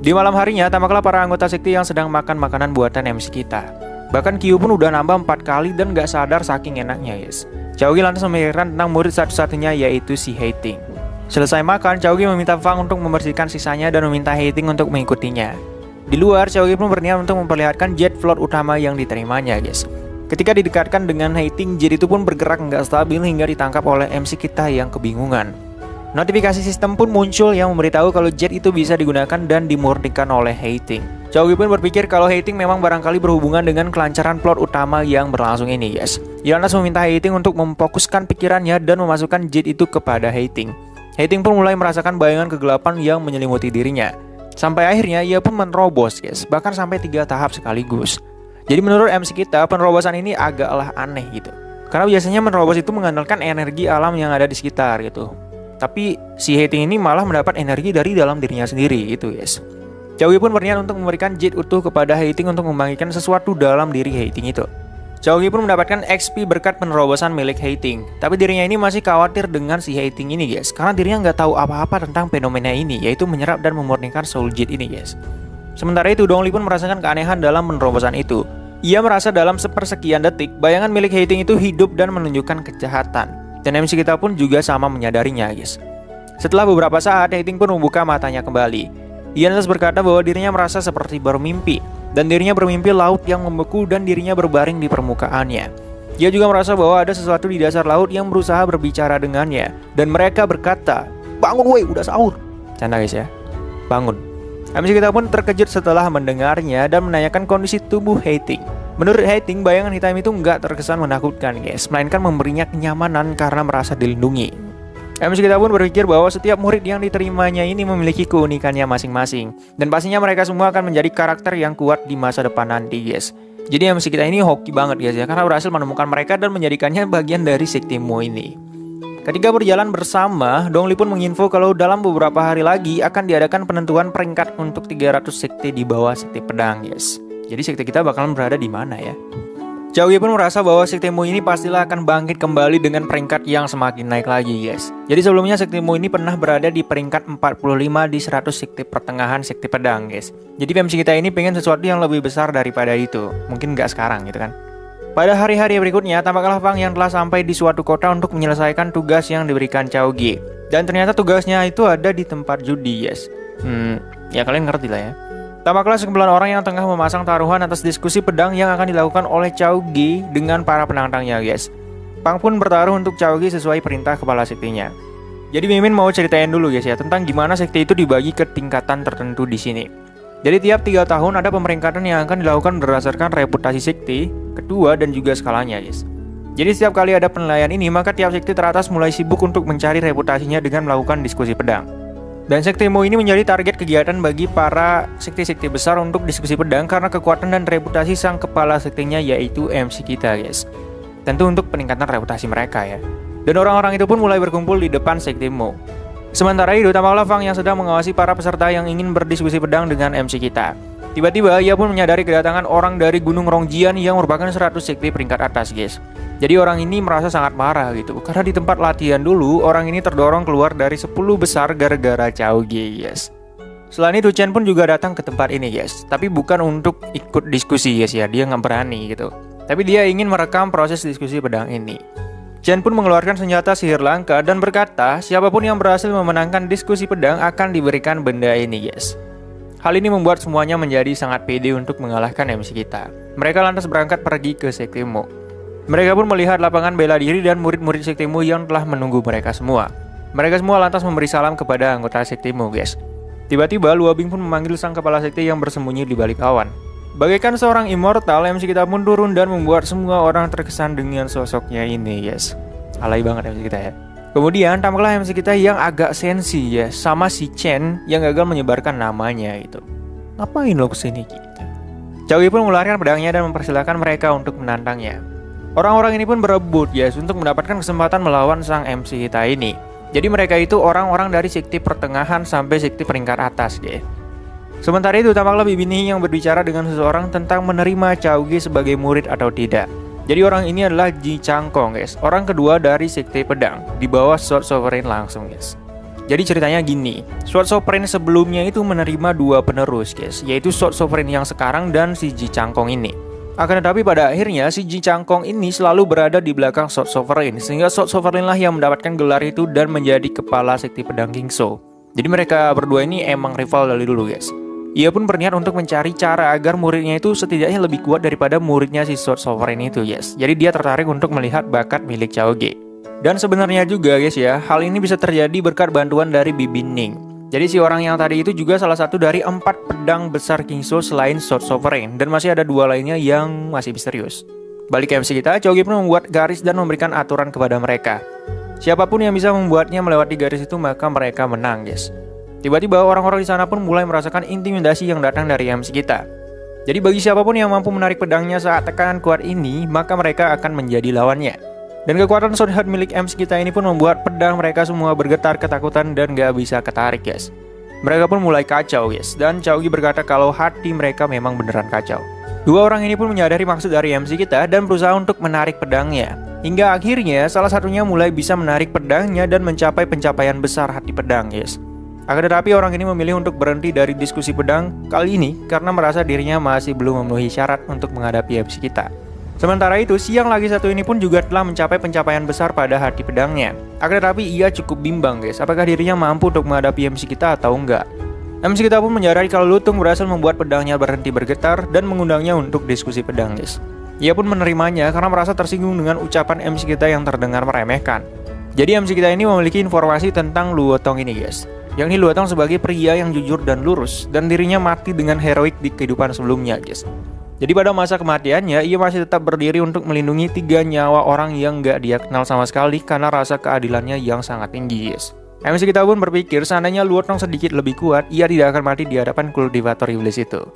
Di malam harinya, tampaklah para anggota sekti yang sedang makan makanan buatan MC kita. Bahkan Kyu pun udah nambah 4 kali dan gak sadar saking enaknya, guys. Chaogi lantas memikirkan tentang murid satu-satunya yaitu si Heiting. Selesai makan, Chaogi meminta Fang untuk membersihkan sisanya dan meminta Heiting untuk mengikutinya. Di luar, Chaogi pun berniat untuk memperlihatkan jet float utama yang diterimanya, guys. Ketika didekatkan dengan Heiting, jet itu pun bergerak nggak stabil hingga ditangkap oleh MC kita yang kebingungan. Notifikasi sistem pun muncul yang memberitahu kalau jet itu bisa digunakan dan dimurnikan oleh Heiting. Chaogi pun berpikir kalau Heiting memang barangkali berhubungan dengan kelancaran plot utama yang berlangsung ini, guys. Ia lantas meminta Heiting untuk memfokuskan pikirannya dan memasukkan jet itu kepada Heiting. Heiting pun mulai merasakan bayangan kegelapan yang menyelimuti dirinya. Sampai akhirnya ia pun menerobos, guys, bahkan sampai 3 tahap sekaligus. Jadi menurut MC kita, penerobosan ini agaklah aneh gitu. Karena biasanya menerobos itu mengandalkan energi alam yang ada di sekitar gitu. Tapi si Heiting ini malah mendapat energi dari dalam dirinya sendiri gitu, guys. Chaogi pun berniat untuk memberikan jet utuh kepada Heiting untuk membangkitkan sesuatu dalam diri Heiting itu. Chaogi pun mendapatkan XP berkat penerobosan milik Heiting. Tapi dirinya ini masih khawatir dengan si Heiting ini, guys, karena dirinya nggak tahu apa-apa tentang fenomena ini, yaitu menyerap dan memurnikan soul jet ini, guys. Sementara itu, Dongli pun merasakan keanehan dalam penerobosan itu. Ia merasa dalam sepersekian detik, bayangan milik Heiting itu hidup dan menunjukkan kejahatan. Dan MC kita pun juga sama menyadarinya, guys. Setelah beberapa saat, Heiting pun membuka matanya kembali. Ia lantas berkata bahwa dirinya merasa seperti bermimpi. Dan dirinya bermimpi laut yang membeku dan dirinya berbaring di permukaannya. Ia juga merasa bahwa ada sesuatu di dasar laut yang berusaha berbicara dengannya. Dan mereka berkata, "Bangun woi, udah sahur." Canda, guys ya. Bangun. MC kita pun terkejut setelah mendengarnya dan menanyakan kondisi tubuh Heiting. Menurut Heiting, bayangan hitam itu nggak terkesan menakutkan, guys, melainkan memberinya kenyamanan karena merasa dilindungi. MC kita pun berpikir bahwa setiap murid yang diterimanya ini memiliki keunikannya masing-masing, dan pastinya mereka semua akan menjadi karakter yang kuat di masa depan nanti, guys. Jadi MC kita ini hoki banget, guys ya, karena berhasil menemukan mereka dan menjadikannya bagian dari sektimu ini. Ketika berjalan bersama, Dongli pun menginfo kalau dalam beberapa hari lagi akan diadakan penentuan peringkat untuk 300 sekte di bawah sekte pedang, guys. Jadi sekte kita bakalan berada di mana ya? Chaogi pun merasa bahwa sekte Mu ini pastilah akan bangkit kembali dengan peringkat yang semakin naik lagi, guys. Jadi sebelumnya sekte Mu ini pernah berada di peringkat 45 di 100 sekte pertengahan sekte pedang, guys. Jadi PMC kita ini pengen sesuatu yang lebih besar daripada itu. Mungkin nggak sekarang gitu kan. Pada hari-hari berikutnya, tampaklah Fang yang telah sampai di suatu kota untuk menyelesaikan tugas yang diberikan Chaogi. Dan ternyata tugasnya itu ada di tempat judi, guys. Ya kalian ngerti lah ya. Tampaklah sekumpulan orang yang tengah memasang taruhan atas diskusi pedang yang akan dilakukan oleh Chaogi dengan para penantangnya, guys. Fang pun bertaruh untuk Chaogi sesuai perintah kepala sektenya. Jadi Mimin mau ceritain dulu, guys ya, tentang gimana sekte itu dibagi ke tingkatan tertentu di sini. Jadi tiap 3 tahun ada pemeringkatan yang akan dilakukan berdasarkan reputasi sekte, ketua, dan juga skalanya, guys. Jadi setiap kali ada penilaian ini, maka tiap sekte teratas mulai sibuk untuk mencari reputasinya dengan melakukan diskusi pedang. Dan sekte Mu ini menjadi target kegiatan bagi para sekte-sekte besar untuk diskusi pedang karena kekuatan dan reputasi sang kepala sektenya, yaitu MC kita, guys. Tentu untuk peningkatan reputasi mereka ya. Dan orang-orang itu pun mulai berkumpul di depan sekte Mu. Sementara itu, tampaklah Fang yang sedang mengawasi para peserta yang ingin berdiskusi pedang dengan MC kita. Tiba-tiba, ia pun menyadari kedatangan orang dari Gunung Rongjian yang merupakan 100 sekte peringkat atas, guys. Jadi orang ini merasa sangat marah gitu, karena di tempat latihan dulu, orang ini terdorong keluar dari 10 besar gara-gara Chaogi, guys. Selain itu, Chen pun juga datang ke tempat ini, guys. Tapi bukan untuk ikut diskusi, guys ya, dia nggak berani gitu. Tapi dia ingin merekam proses diskusi pedang ini. Chen pun mengeluarkan senjata sihir langka dan berkata, siapapun yang berhasil memenangkan diskusi pedang akan diberikan benda ini, guys. Hal ini membuat semuanya menjadi sangat pede untuk mengalahkan MC kita. Mereka lantas berangkat pergi ke sekte Mu. Mereka pun melihat lapangan bela diri dan murid-murid sekte Mu yang telah menunggu mereka semua. Mereka semua lantas memberi salam kepada anggota sekte Mu, guys. Tiba-tiba Luo Bing pun memanggil sang kepala sekte yang bersembunyi di balik awan. Bagaikan seorang immortal, MC kita pun turun dan membuat semua orang terkesan dengan sosoknya ini, guys. Alay banget MC kita ya. Kemudian tampaklah MC kita yang agak sensi ya, sama si Chen yang gagal menyebarkan namanya itu. Ngapain lo kesini gitu? Chaogi pun mengeluarkan pedangnya dan mempersilahkan mereka untuk menantangnya. Orang-orang ini pun berebut ya untuk mendapatkan kesempatan melawan sang MC kita ini. Jadi mereka itu orang-orang dari sekte pertengahan sampai sekte peringkat atas ya. Sementara itu tampaklah Bibi Nihing yang berbicara dengan seseorang tentang menerima Chaogi sebagai murid atau tidak. Jadi orang ini adalah Ji Changkong, guys. Orang kedua dari sekte pedang, di bawah Sword Sovereign langsung, guys. Jadi ceritanya gini, Sword Sovereign sebelumnya itu menerima 2 penerus, guys, yaitu Sword Sovereign yang sekarang dan si Ji Changkong ini. Akan tetapi pada akhirnya si Ji Changkong ini selalu berada di belakang Sword Sovereign, sehingga Sword Sovereign lah yang mendapatkan gelar itu dan menjadi kepala sekte pedang Kingso. Jadi mereka berdua ini emang rival dari dulu, guys. Ia pun berniat untuk mencari cara agar muridnya itu setidaknya lebih kuat daripada muridnya si Sword Sovereign itu, guys. Jadi dia tertarik untuk melihat bakat milik Chaogi. Dan sebenarnya juga, guys ya, hal ini bisa terjadi berkat bantuan dari Bibi Ning. Jadi si orang yang tadi itu juga salah satu dari 4 pedang besar Kingso selain Sword Sovereign, dan masih ada 2 lainnya yang masih misterius. Balik ke MC kita, Chaogi pun membuat garis dan memberikan aturan kepada mereka. Siapapun yang bisa membuatnya melewati garis itu maka mereka menang, guys. Tiba-tiba orang-orang di sana pun mulai merasakan intimidasi yang datang dari MC kita. Jadi bagi siapapun yang mampu menarik pedangnya saat tekanan kuat ini, maka mereka akan menjadi lawannya. Dan kekuatan Sword Heart milik MC kita ini pun membuat pedang mereka semua bergetar ketakutan dan gak bisa ketarik, guys. Mereka pun mulai kacau, guys. Dan Chaogi berkata kalau hati mereka memang beneran kacau. 2 orang ini pun menyadari maksud dari MC kita dan berusaha untuk menarik pedangnya. Hingga akhirnya salah satunya mulai bisa menarik pedangnya dan mencapai pencapaian besar hati pedang, guys. Akan tetapi orang ini memilih untuk berhenti dari diskusi pedang kali ini karena merasa dirinya masih belum memenuhi syarat untuk menghadapi MC kita. Sementara itu, siang lagi satu ini pun juga telah mencapai pencapaian besar pada hati pedangnya. Akan tetapi ia cukup bimbang, guys, apakah dirinya mampu untuk menghadapi MC kita atau enggak. MC kita pun menyadari kalau Lutung berhasil membuat pedangnya berhenti bergetar dan mengundangnya untuk diskusi pedang, guys. Ia pun menerimanya karena merasa tersinggung dengan ucapan MC kita yang terdengar meremehkan. Jadi MC kita ini memiliki informasi tentang Luotong ini, guys. Yang ini Luotong sebagai pria yang jujur dan lurus, dan dirinya mati dengan heroik di kehidupan sebelumnya, guys. Jadi pada masa kematiannya, ia masih tetap berdiri untuk melindungi 3 nyawa orang yang gak dia kenal sama sekali karena rasa keadilannya yang sangat tinggi, guys. MC kita pun berpikir seandainya Luotong sedikit lebih kuat, ia tidak akan mati di hadapan kultivator iblis itu.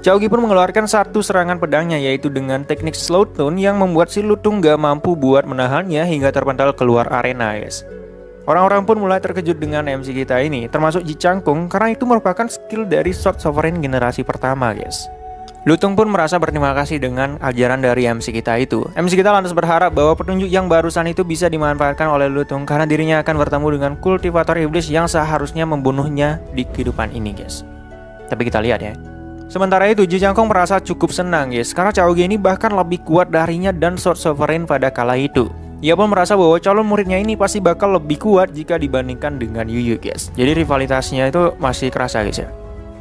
Chaogi pun mengeluarkan satu serangan pedangnya, yaitu dengan teknik slow tone yang membuat si Lutung gak mampu buat menahannya hingga terpental keluar arena, guys. Orang-orang pun mulai terkejut dengan MC kita ini, termasuk Ji Changkung, karena itu merupakan skill dari Sword Sovereign generasi pertama, guys. Lutung pun merasa berterima kasih dengan ajaran dari MC kita itu. MC kita lantas berharap bahwa petunjuk yang barusan itu bisa dimanfaatkan oleh Lutung karena dirinya akan bertemu dengan kultivator iblis yang seharusnya membunuhnya di kehidupan ini, guys. Tapi kita lihat ya. Sementara itu, Ji Changkung merasa cukup senang, guys, karena Chaogi ini bahkan lebih kuat darinya dan Sword Sovereign pada kala itu. Ia pun merasa bahwa calon muridnya ini pasti bakal lebih kuat jika dibandingkan dengan Yuyu, guys. Jadi rivalitasnya itu masih kerasa, guys ya.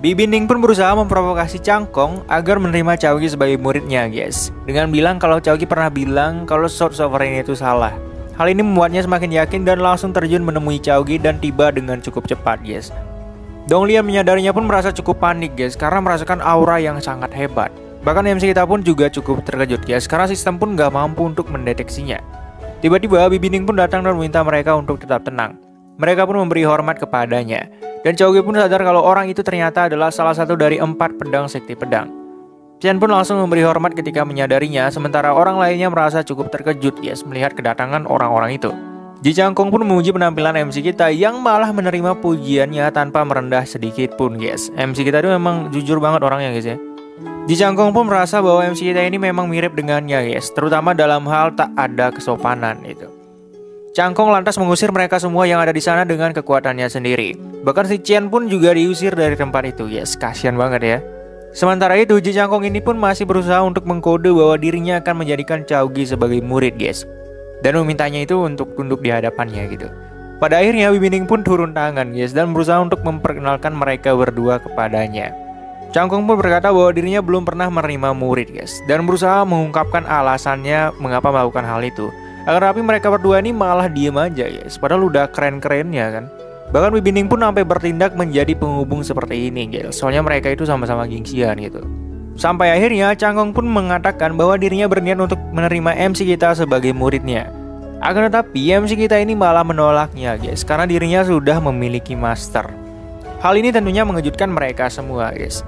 Bibi Ning pun berusaha memprovokasi Changkong agar menerima Chaogi sebagai muridnya, guys. Dengan bilang kalau Chaogi pernah bilang kalau Sword Sovereign itu salah. Hal ini membuatnya semakin yakin dan langsung terjun menemui Chaogi dan tiba dengan cukup cepat, guys. Dongli yang menyadarinya pun merasa cukup panik, guys, karena merasakan aura yang sangat hebat. Bahkan MC kita pun juga cukup terkejut, guys, karena sistem pun gak mampu untuk mendeteksinya. Tiba-tiba Bibi Ning pun datang dan meminta mereka untuk tetap tenang. Mereka pun memberi hormat kepadanya. Dan Chaogi pun sadar kalau orang itu ternyata adalah salah satu dari 4 pedang sekti pedang. Chen pun langsung memberi hormat ketika menyadarinya, sementara orang lainnya merasa cukup terkejut, guys, melihat kedatangan orang-orang itu. Ji Changkung pun memuji penampilan MC kita yang malah menerima pujiannya tanpa merendah sedikit pun, guys. MC kita itu memang jujur banget orangnya, guys ya. Ji Changkung pun merasa bahwa MC kita ini memang mirip dengannya, guys, terutama dalam hal tak ada kesopanan itu. Changkung lantas mengusir mereka semua yang ada di sana dengan kekuatannya sendiri. Bahkan si Chen pun juga diusir dari tempat itu, guys. Kasian banget ya. Sementara itu, Ji Changkung ini pun masih berusaha untuk mengkode bahwa dirinya akan menjadikan Chaogi sebagai murid, guys, dan memintanya itu untuk tunduk di hadapannya gitu. Pada akhirnya Bibi Ning pun turun tangan, guys, dan berusaha untuk memperkenalkan mereka berdua kepadanya. Changkung pun berkata bahwa dirinya belum pernah menerima murid, guys, dan berusaha mengungkapkan alasannya mengapa melakukan hal itu. Akan tapi mereka berdua ini malah diem aja, guys, padahal udah keren-kerennya kan. Bahkan Bibi Ning pun sampai bertindak menjadi penghubung seperti ini, guys, soalnya mereka itu sama-sama gengsian gitu. Sampai akhirnya Changkung pun mengatakan bahwa dirinya berniat untuk menerima MC kita sebagai muridnya. Akan tetapi MC kita ini malah menolaknya, guys, karena dirinya sudah memiliki master. Hal ini tentunya mengejutkan mereka semua, guys.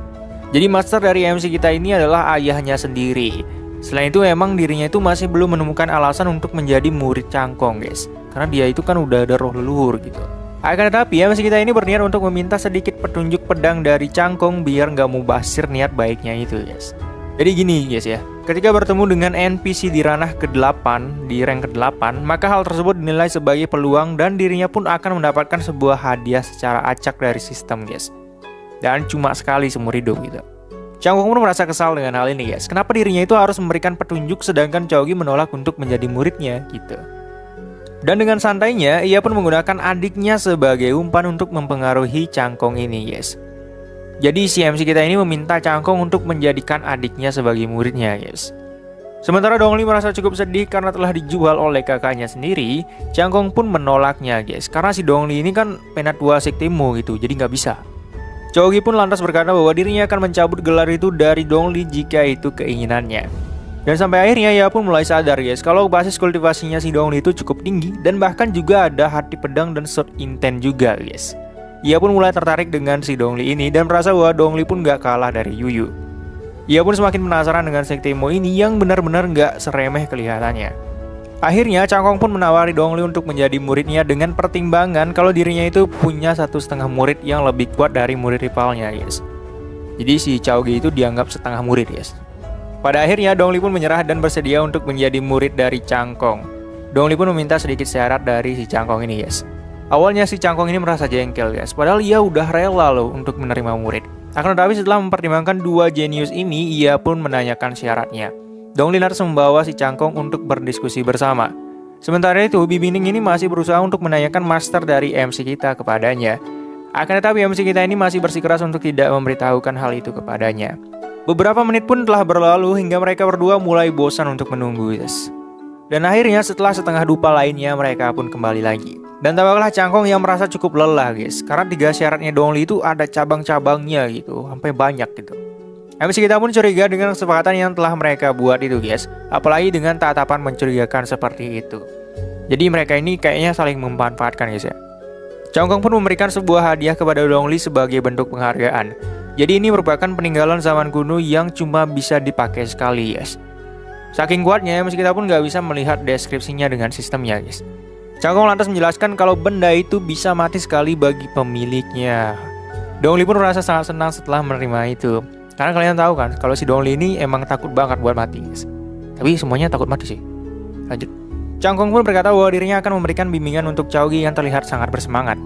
Jadi master dari MC kita ini adalah ayahnya sendiri. Selain itu emang dirinya itu masih belum menemukan alasan untuk menjadi murid Changkung, guys, karena dia itu kan udah ada roh leluhur gitu. Akan tetapi MC kita ini berniat untuk meminta sedikit petunjuk pedang dari Changkung biar nggak mubasir niat baiknya itu, guys. Jadi gini, guys ya, ketika bertemu dengan NPC di ranah ke-8, di rank ke-8, maka hal tersebut dinilai sebagai peluang dan dirinya pun akan mendapatkan sebuah hadiah secara acak dari sistem, guys. Dan cuma sekali seumur hidup gitu. Changkung pun merasa kesal dengan hal ini, guys. Kenapa dirinya itu harus memberikan petunjuk sedangkan Chaogi menolak untuk menjadi muridnya gitu. Dan dengan santainya, ia pun menggunakan adiknya sebagai umpan untuk mempengaruhi Changkung ini, guys. Jadi si MC kita ini meminta Changkung untuk menjadikan adiknya sebagai muridnya, guys. Sementara Dongli merasa cukup sedih karena telah dijual oleh kakaknya sendiri. Changkung pun menolaknya, guys, karena si Dongli ini kan penatua sektimu gitu, jadi nggak bisa. Chaogi pun lantas berkata bahwa dirinya akan mencabut gelar itu dari Dongli jika itu keinginannya. Dan sampai akhirnya ia pun mulai sadar, guys, kalau basis kultivasinya si Dongli itu cukup tinggi dan bahkan juga ada hati pedang dan sword intent juga, guys. Ia pun mulai tertarik dengan si Dongli ini dan merasa bahwa Dongli pun gak kalah dari Yuyu. Ia pun semakin penasaran dengan sekte Mo ini yang benar-benar gak seremeh kelihatannya. Akhirnya Changkung pun menawari Dongli untuk menjadi muridnya dengan pertimbangan kalau dirinya itu punya 1,5 murid yang lebih kuat dari murid rivalnya, guys. Jadi si Chaogi itu dianggap setengah murid, guys. Pada akhirnya Dongli pun menyerah dan bersedia untuk menjadi murid dari Changkung. Dongli pun meminta sedikit syarat dari si Changkung ini, guys. Awalnya si Changkung ini merasa jengkel, guys, padahal ia udah rela loh untuk menerima murid. Akan tetapi setelah mempertimbangkan dua jenius ini, ia pun menanyakan syaratnya. Dongli lantas membawa si Changkung untuk berdiskusi bersama. Sementara itu, Bibi Ning ini masih berusaha untuk menanyakan master dari MC kita kepadanya. Akan tetapi MC kita ini masih bersikeras untuk tidak memberitahukan hal itu kepadanya. Beberapa menit pun telah berlalu hingga mereka berdua mulai bosan untuk menunggu, guys. Dan akhirnya setelah setengah dupa lainnya, mereka pun kembali lagi. Dan tampaklah Changkung yang merasa cukup lelah, guys, karena 3 syaratnya Dongli itu ada cabang-cabangnya gitu, sampai banyak gitu. MC kita pun curiga dengan kesepakatan yang telah mereka buat itu, guys, apalagi dengan tatapan mencurigakan seperti itu. Jadi mereka ini kayaknya saling memanfaatkan, guys ya. Changkung pun memberikan sebuah hadiah kepada Dongli sebagai bentuk penghargaan. Jadi ini merupakan peninggalan zaman kuno yang cuma bisa dipakai sekali, guys. Saking kuatnya, meski kita pun nggak bisa melihat deskripsinya dengan sistemnya, guys. Cangkong lantas menjelaskan kalau benda itu bisa mati sekali bagi pemiliknya. Dongli pun merasa sangat senang setelah menerima itu. Karena kalian tahu kan, kalau si Dongli ini emang takut banget buat mati, guys. Tapi semuanya takut mati sih. Lanjut. Cangkong pun berkata bahwa dirinya akan memberikan bimbingan untuk Chaogi yang terlihat sangat bersemangat.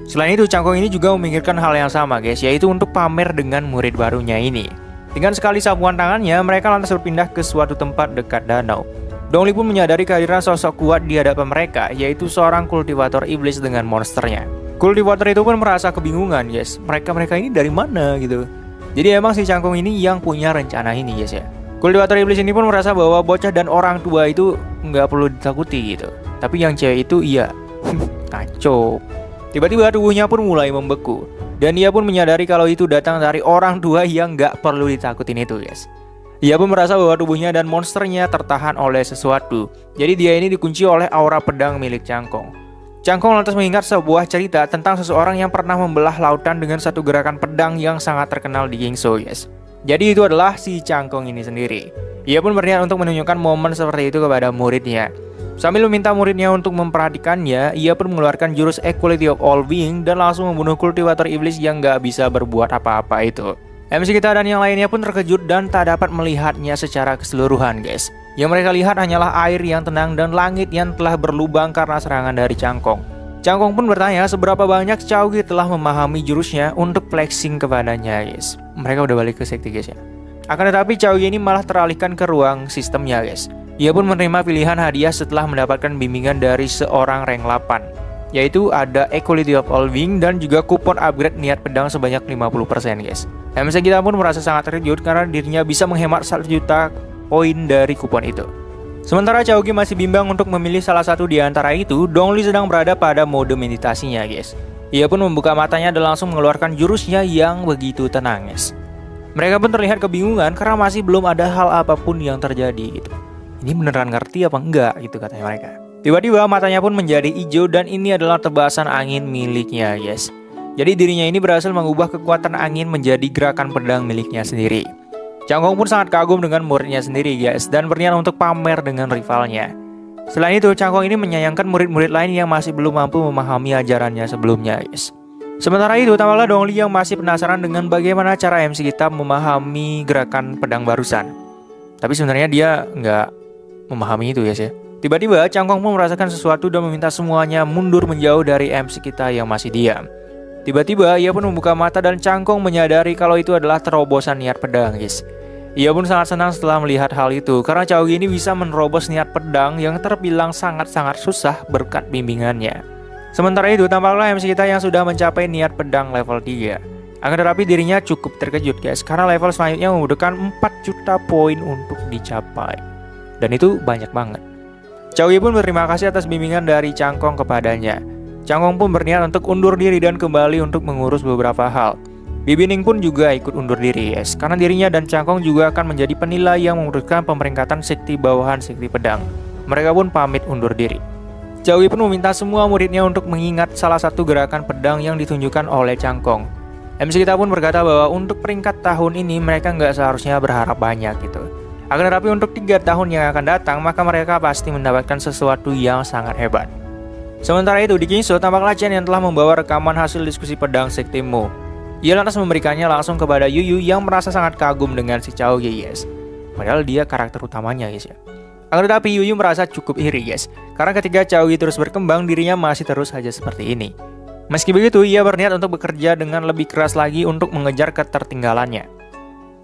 Selain itu, Cangkong ini juga memikirkan hal yang sama, guys, yaitu untuk pamer dengan murid barunya ini. Dengan sekali sapuan tangannya, mereka lantas berpindah ke suatu tempat dekat danau. Dongli pun menyadari kehadiran sosok kuat di hadapan mereka, yaitu seorang kultivator iblis dengan monsternya. Kultivator itu pun merasa kebingungan, guys. Mereka ini dari mana gitu. Jadi emang si Cangkong ini yang punya rencana ini, guys ya. Kultivator iblis ini pun merasa bahwa bocah dan orang tua itu nggak perlu ditakuti gitu. Tapi yang cewek itu iya. Kacau. Tiba-tiba tubuhnya pun mulai membeku. Dan dia pun menyadari kalau itu datang dari orang tua yang gak perlu ditakutin itu, guys. Dia pun merasa bahwa tubuhnya dan monsternya tertahan oleh sesuatu. Jadi dia ini dikunci oleh aura pedang milik Cangkong. Cangkong lantas mengingat sebuah cerita tentang seseorang yang pernah membelah lautan dengan satu gerakan pedang yang sangat terkenal di Yingzhou, guys. Jadi itu adalah si Cangkong ini sendiri. Ia pun berniat untuk menunjukkan momen seperti itu kepada muridnya. Sambil meminta muridnya untuk memperhatikannya, ia pun mengeluarkan jurus Equality of All Being dan langsung membunuh kultivator iblis yang gak bisa berbuat apa-apa itu. MC kita dan yang lainnya pun terkejut dan tak dapat melihatnya secara keseluruhan, guys. Yang mereka lihat hanyalah air yang tenang dan langit yang telah berlubang karena serangan dari Cangkong. Cangkong pun bertanya seberapa banyak Chaogi telah memahami jurusnya untuk flexing kepadanya, guys. Mereka udah balik ke sekte, guys ya. Akan tetapi Chaogi ini malah teralihkan ke ruang sistemnya, guys. Ia pun menerima pilihan hadiah setelah mendapatkan bimbingan dari seorang rank 8, yaitu ada Equality of All Being dan juga kupon upgrade niat pedang sebanyak 50%, guys. MC kita pun merasa sangat terkejut karena dirinya bisa menghemat 1 juta poin dari kupon itu. Sementara Chaogi masih bimbang untuk memilih salah satu di antara itu, Dongli sedang berada pada mode meditasinya, guys. Ia pun membuka matanya dan langsung mengeluarkan jurusnya yang begitu tenang, guys. Mereka pun terlihat kebingungan karena masih belum ada hal apapun yang terjadi gitu. Ini beneran ngerti apa enggak gitu katanya mereka. Tiba-tiba matanya pun menjadi hijau dan ini adalah tebasan angin miliknya, guys. Jadi dirinya ini berhasil mengubah kekuatan angin menjadi gerakan pedang miliknya sendiri. Cangkong pun sangat kagum dengan muridnya sendiri, guys, dan berniat untuk pamer dengan rivalnya. Selain itu, Cangkong ini menyayangkan murid-murid lain yang masih belum mampu memahami ajarannya sebelumnya, guys. Sementara itu, tampaklah Dongli yang masih penasaran dengan bagaimana cara MC kita memahami gerakan pedang barusan. Tapi sebenarnya dia nggak memahami itu, guys ya. Tiba-tiba Cangkong pun merasakan sesuatu dan meminta semuanya mundur menjauh dari MC kita yang masih diam. Tiba-tiba ia pun membuka mata dan Cangkong menyadari kalau itu adalah terobosan niat pedang, guys. Ia pun sangat senang setelah melihat hal itu karena Chaogi ini bisa menerobos niat pedang yang terbilang sangat-sangat susah berkat bimbingannya. Sementara itu tampaklah MC kita yang sudah mencapai niat pedang level 3. Akan tetapi dirinya cukup terkejut, guys, karena level selanjutnya membutuhkan 4 juta poin untuk dicapai. Dan itu banyak banget. Chaogi pun berterima kasih atas bimbingan dari Cangkong kepadanya. Cangkong pun berniat untuk undur diri dan kembali untuk mengurus beberapa hal. Bibining pun juga ikut undur diri, guys, karena dirinya dan Cangkong juga akan menjadi penilai yang memutuskan pemeringkatan sekti bawahan sekti pedang. Mereka pun pamit undur diri. Chaogi pun meminta semua muridnya untuk mengingat salah satu gerakan pedang yang ditunjukkan oleh Cangkong. MC kita pun berkata bahwa untuk peringkat tahun ini mereka nggak seharusnya berharap banyak gitu. Akan tetapi untuk 3 tahun yang akan datang, maka mereka pasti mendapatkan sesuatu yang sangat hebat. Sementara itu di Yingzhou tampaklah Chen yang telah membawa rekaman hasil diskusi pedang sekte Mo. Ia lantas memberikannya langsung kepada Yuyu yang merasa sangat kagum dengan si Chaogi, guys. Padahal dia karakter utamanya, guys ya. Akan tetapi Yuyu merasa cukup iri, guys, karena ketika Chaogi terus berkembang, dirinya masih terus saja seperti ini. Meski begitu, ia berniat untuk bekerja dengan lebih keras lagi untuk mengejar ketertinggalannya.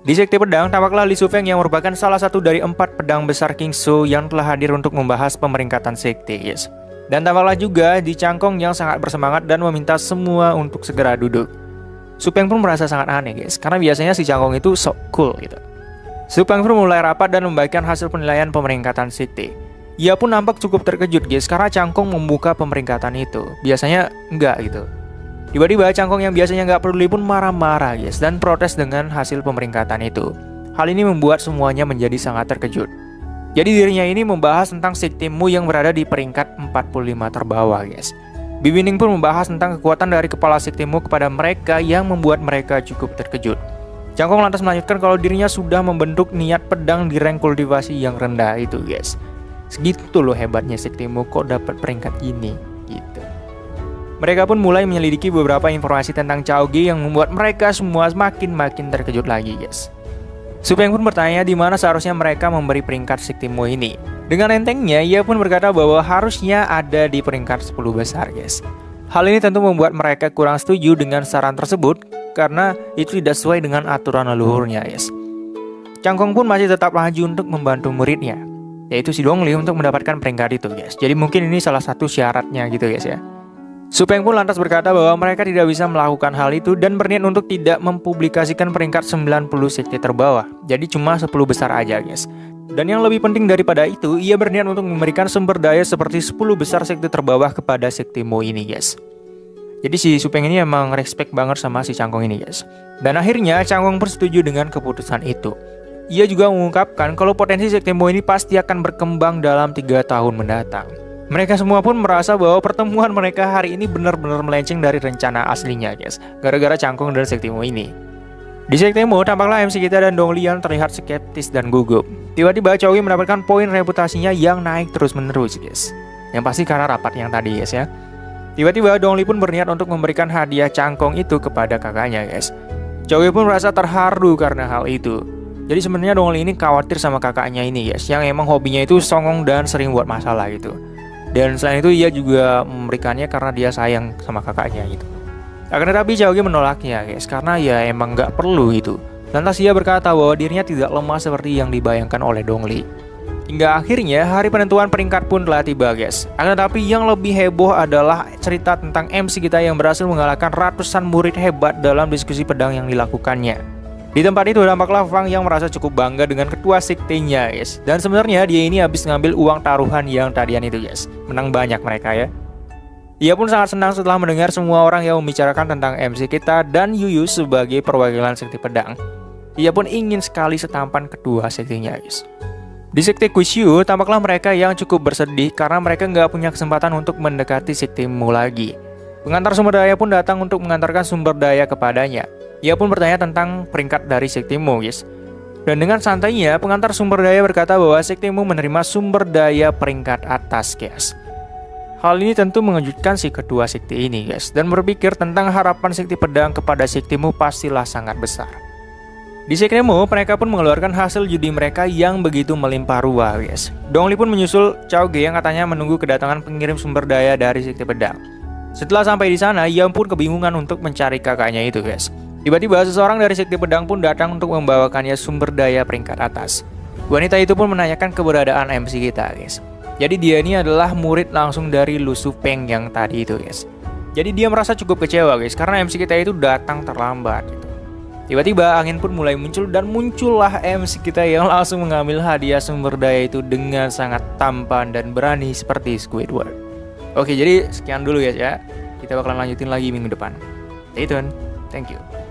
Di sekte pedang, tampaklah Li Shufeng yang merupakan salah satu dari 4 pedang besar Yingzhou yang telah hadir untuk membahas pemeringkatan sekte, guys. Dan tampaklah juga di Cangkong yang sangat bersemangat dan meminta semua untuk segera duduk. Shufeng pun merasa sangat aneh, guys, karena biasanya si Cangkong itu sok cool gitu. Shufeng pun mulai rapat dan membagikan hasil penilaian pemeringkatan sekte. Ia pun nampak cukup terkejut, guys, karena Cangkong membuka pemeringkatan itu. Biasanya enggak gitu. Tiba-tiba Cangkong yang biasanya nggak peduli pun marah-marah, guys, dan protes dengan hasil pemeringkatan itu. Hal ini membuat semuanya menjadi sangat terkejut. Jadi dirinya ini membahas tentang sekte Mu yang berada di peringkat 45 terbawah, guys. Bibining pun membahas tentang kekuatan dari kepala Sektimu kepada mereka yang membuat mereka cukup terkejut. Cangkong lantas melanjutkan kalau dirinya sudah membentuk niat pedang di rank kultivasi yang rendah itu guys. Segitu loh hebatnya Sektimu kok dapat peringkat ini gitu. Mereka pun mulai menyelidiki beberapa informasi tentang Chaoge yang membuat mereka semua makin terkejut lagi guys. Su Peng pun bertanya di mana seharusnya mereka memberi peringkat Sektimu ini. Dengan entengnya, ia pun berkata bahwa harusnya ada di peringkat 10 besar guys. Hal ini tentu membuat mereka kurang setuju dengan saran tersebut karena itu tidak sesuai dengan aturan leluhurnya guys. Cangkong pun masih tetap maju untuk membantu muridnya, yaitu si Dongli untuk mendapatkan peringkat itu guys. Jadi mungkin ini salah satu syaratnya gitu guys ya. Su Peng pun lantas berkata bahwa mereka tidak bisa melakukan hal itu dan berniat untuk tidak mempublikasikan peringkat 90 sekte terbawah. Jadi cuma 10 besar aja guys. Dan yang lebih penting daripada itu, ia berniat untuk memberikan sumber daya seperti 10 besar sekte terbawah kepada Sektimu ini guys. Jadi si Su Peng ini emang respect banget sama si Cangkong ini guys. Dan akhirnya Cangkong pun setuju dengan keputusan itu. Ia juga mengungkapkan kalau potensi Sektimu ini pasti akan berkembang dalam 3 tahun mendatang. Mereka semua pun merasa bahwa pertemuan mereka hari ini benar-benar melenceng dari rencana aslinya guys, gara-gara Cangkong dan Sektimu ini. Di Sektimu tampaklah MC kita dan Dongli yang terlihat skeptis dan gugup. Tiba-tiba Chaoge mendapatkan poin reputasinya yang naik terus-menerus guys. Yang pasti karena rapat yang tadi guys ya. Tiba-tiba Dongli pun berniat untuk memberikan hadiah Cangkong itu kepada kakaknya guys. Chaoge pun merasa terharu karena hal itu. Jadi sebenarnya Dongli ini khawatir sama kakaknya ini guys, yang emang hobinya itu songong dan sering buat masalah gitu. Dan selain itu ia juga memberikannya karena dia sayang sama kakaknya gitu. Akan tetapi Chaoge menolaknya guys, karena ya emang nggak perlu itu. Lantas ia berkata bahwa dirinya tidak lemah seperti yang dibayangkan oleh Dongli. Hingga akhirnya hari penentuan peringkat pun telah tiba guys. Akan tetapi yang lebih heboh adalah cerita tentang MC kita yang berhasil mengalahkan ratusan murid hebat dalam diskusi pedang yang dilakukannya. Di tempat itu tampaklah Fang yang merasa cukup bangga dengan ketua sektenya guys. Dan sebenarnya dia ini habis ngambil uang taruhan yang tadian itu guys. Menang banyak mereka ya. Ia pun sangat senang setelah mendengar semua orang yang membicarakan tentang MC kita dan Yuyu sebagai perwakilan sekte pedang. Ia pun ingin sekali setampan kedua sektenya guys. Di sekte Kushyu tampaklah mereka yang cukup bersedih karena mereka nggak punya kesempatan untuk mendekati Sektimu lagi. Pengantar sumber daya pun datang untuk mengantarkan sumber daya kepadanya. Ia pun bertanya tentang peringkat dari Sektimu guys. Dan dengan santainya pengantar sumber daya berkata bahwa Sektimu menerima sumber daya peringkat atas guys. Hal ini tentu mengejutkan si kedua sekte ini guys, dan berpikir tentang harapan sekte pedang kepada Sektimu pastilah sangat besar. Di Sektimu mereka pun mengeluarkan hasil judi mereka yang begitu melimpah ruah guys. Dongli pun menyusul Chaoge yang katanya menunggu kedatangan pengirim sumber daya dari sekte pedang. Setelah sampai di sana, ia pun kebingungan untuk mencari kakaknya itu guys. Tiba-tiba seseorang dari sekte pedang pun datang untuk membawakannya sumber daya peringkat atas. Wanita itu pun menanyakan keberadaan MC kita guys. Jadi dia ini adalah murid langsung dari Lu Su Peng yang tadi itu guys. Jadi dia merasa cukup kecewa guys, karena MC kita itu datang terlambat gitu. Tiba-tiba angin pun mulai muncul dan muncullah MC kita yang langsung mengambil hadiah sumber daya itu dengan sangat tampan dan berani seperti Squidward. Oke, jadi sekian dulu guys ya. Kita bakalan lanjutin lagi minggu depan. Stay tune. Thank you.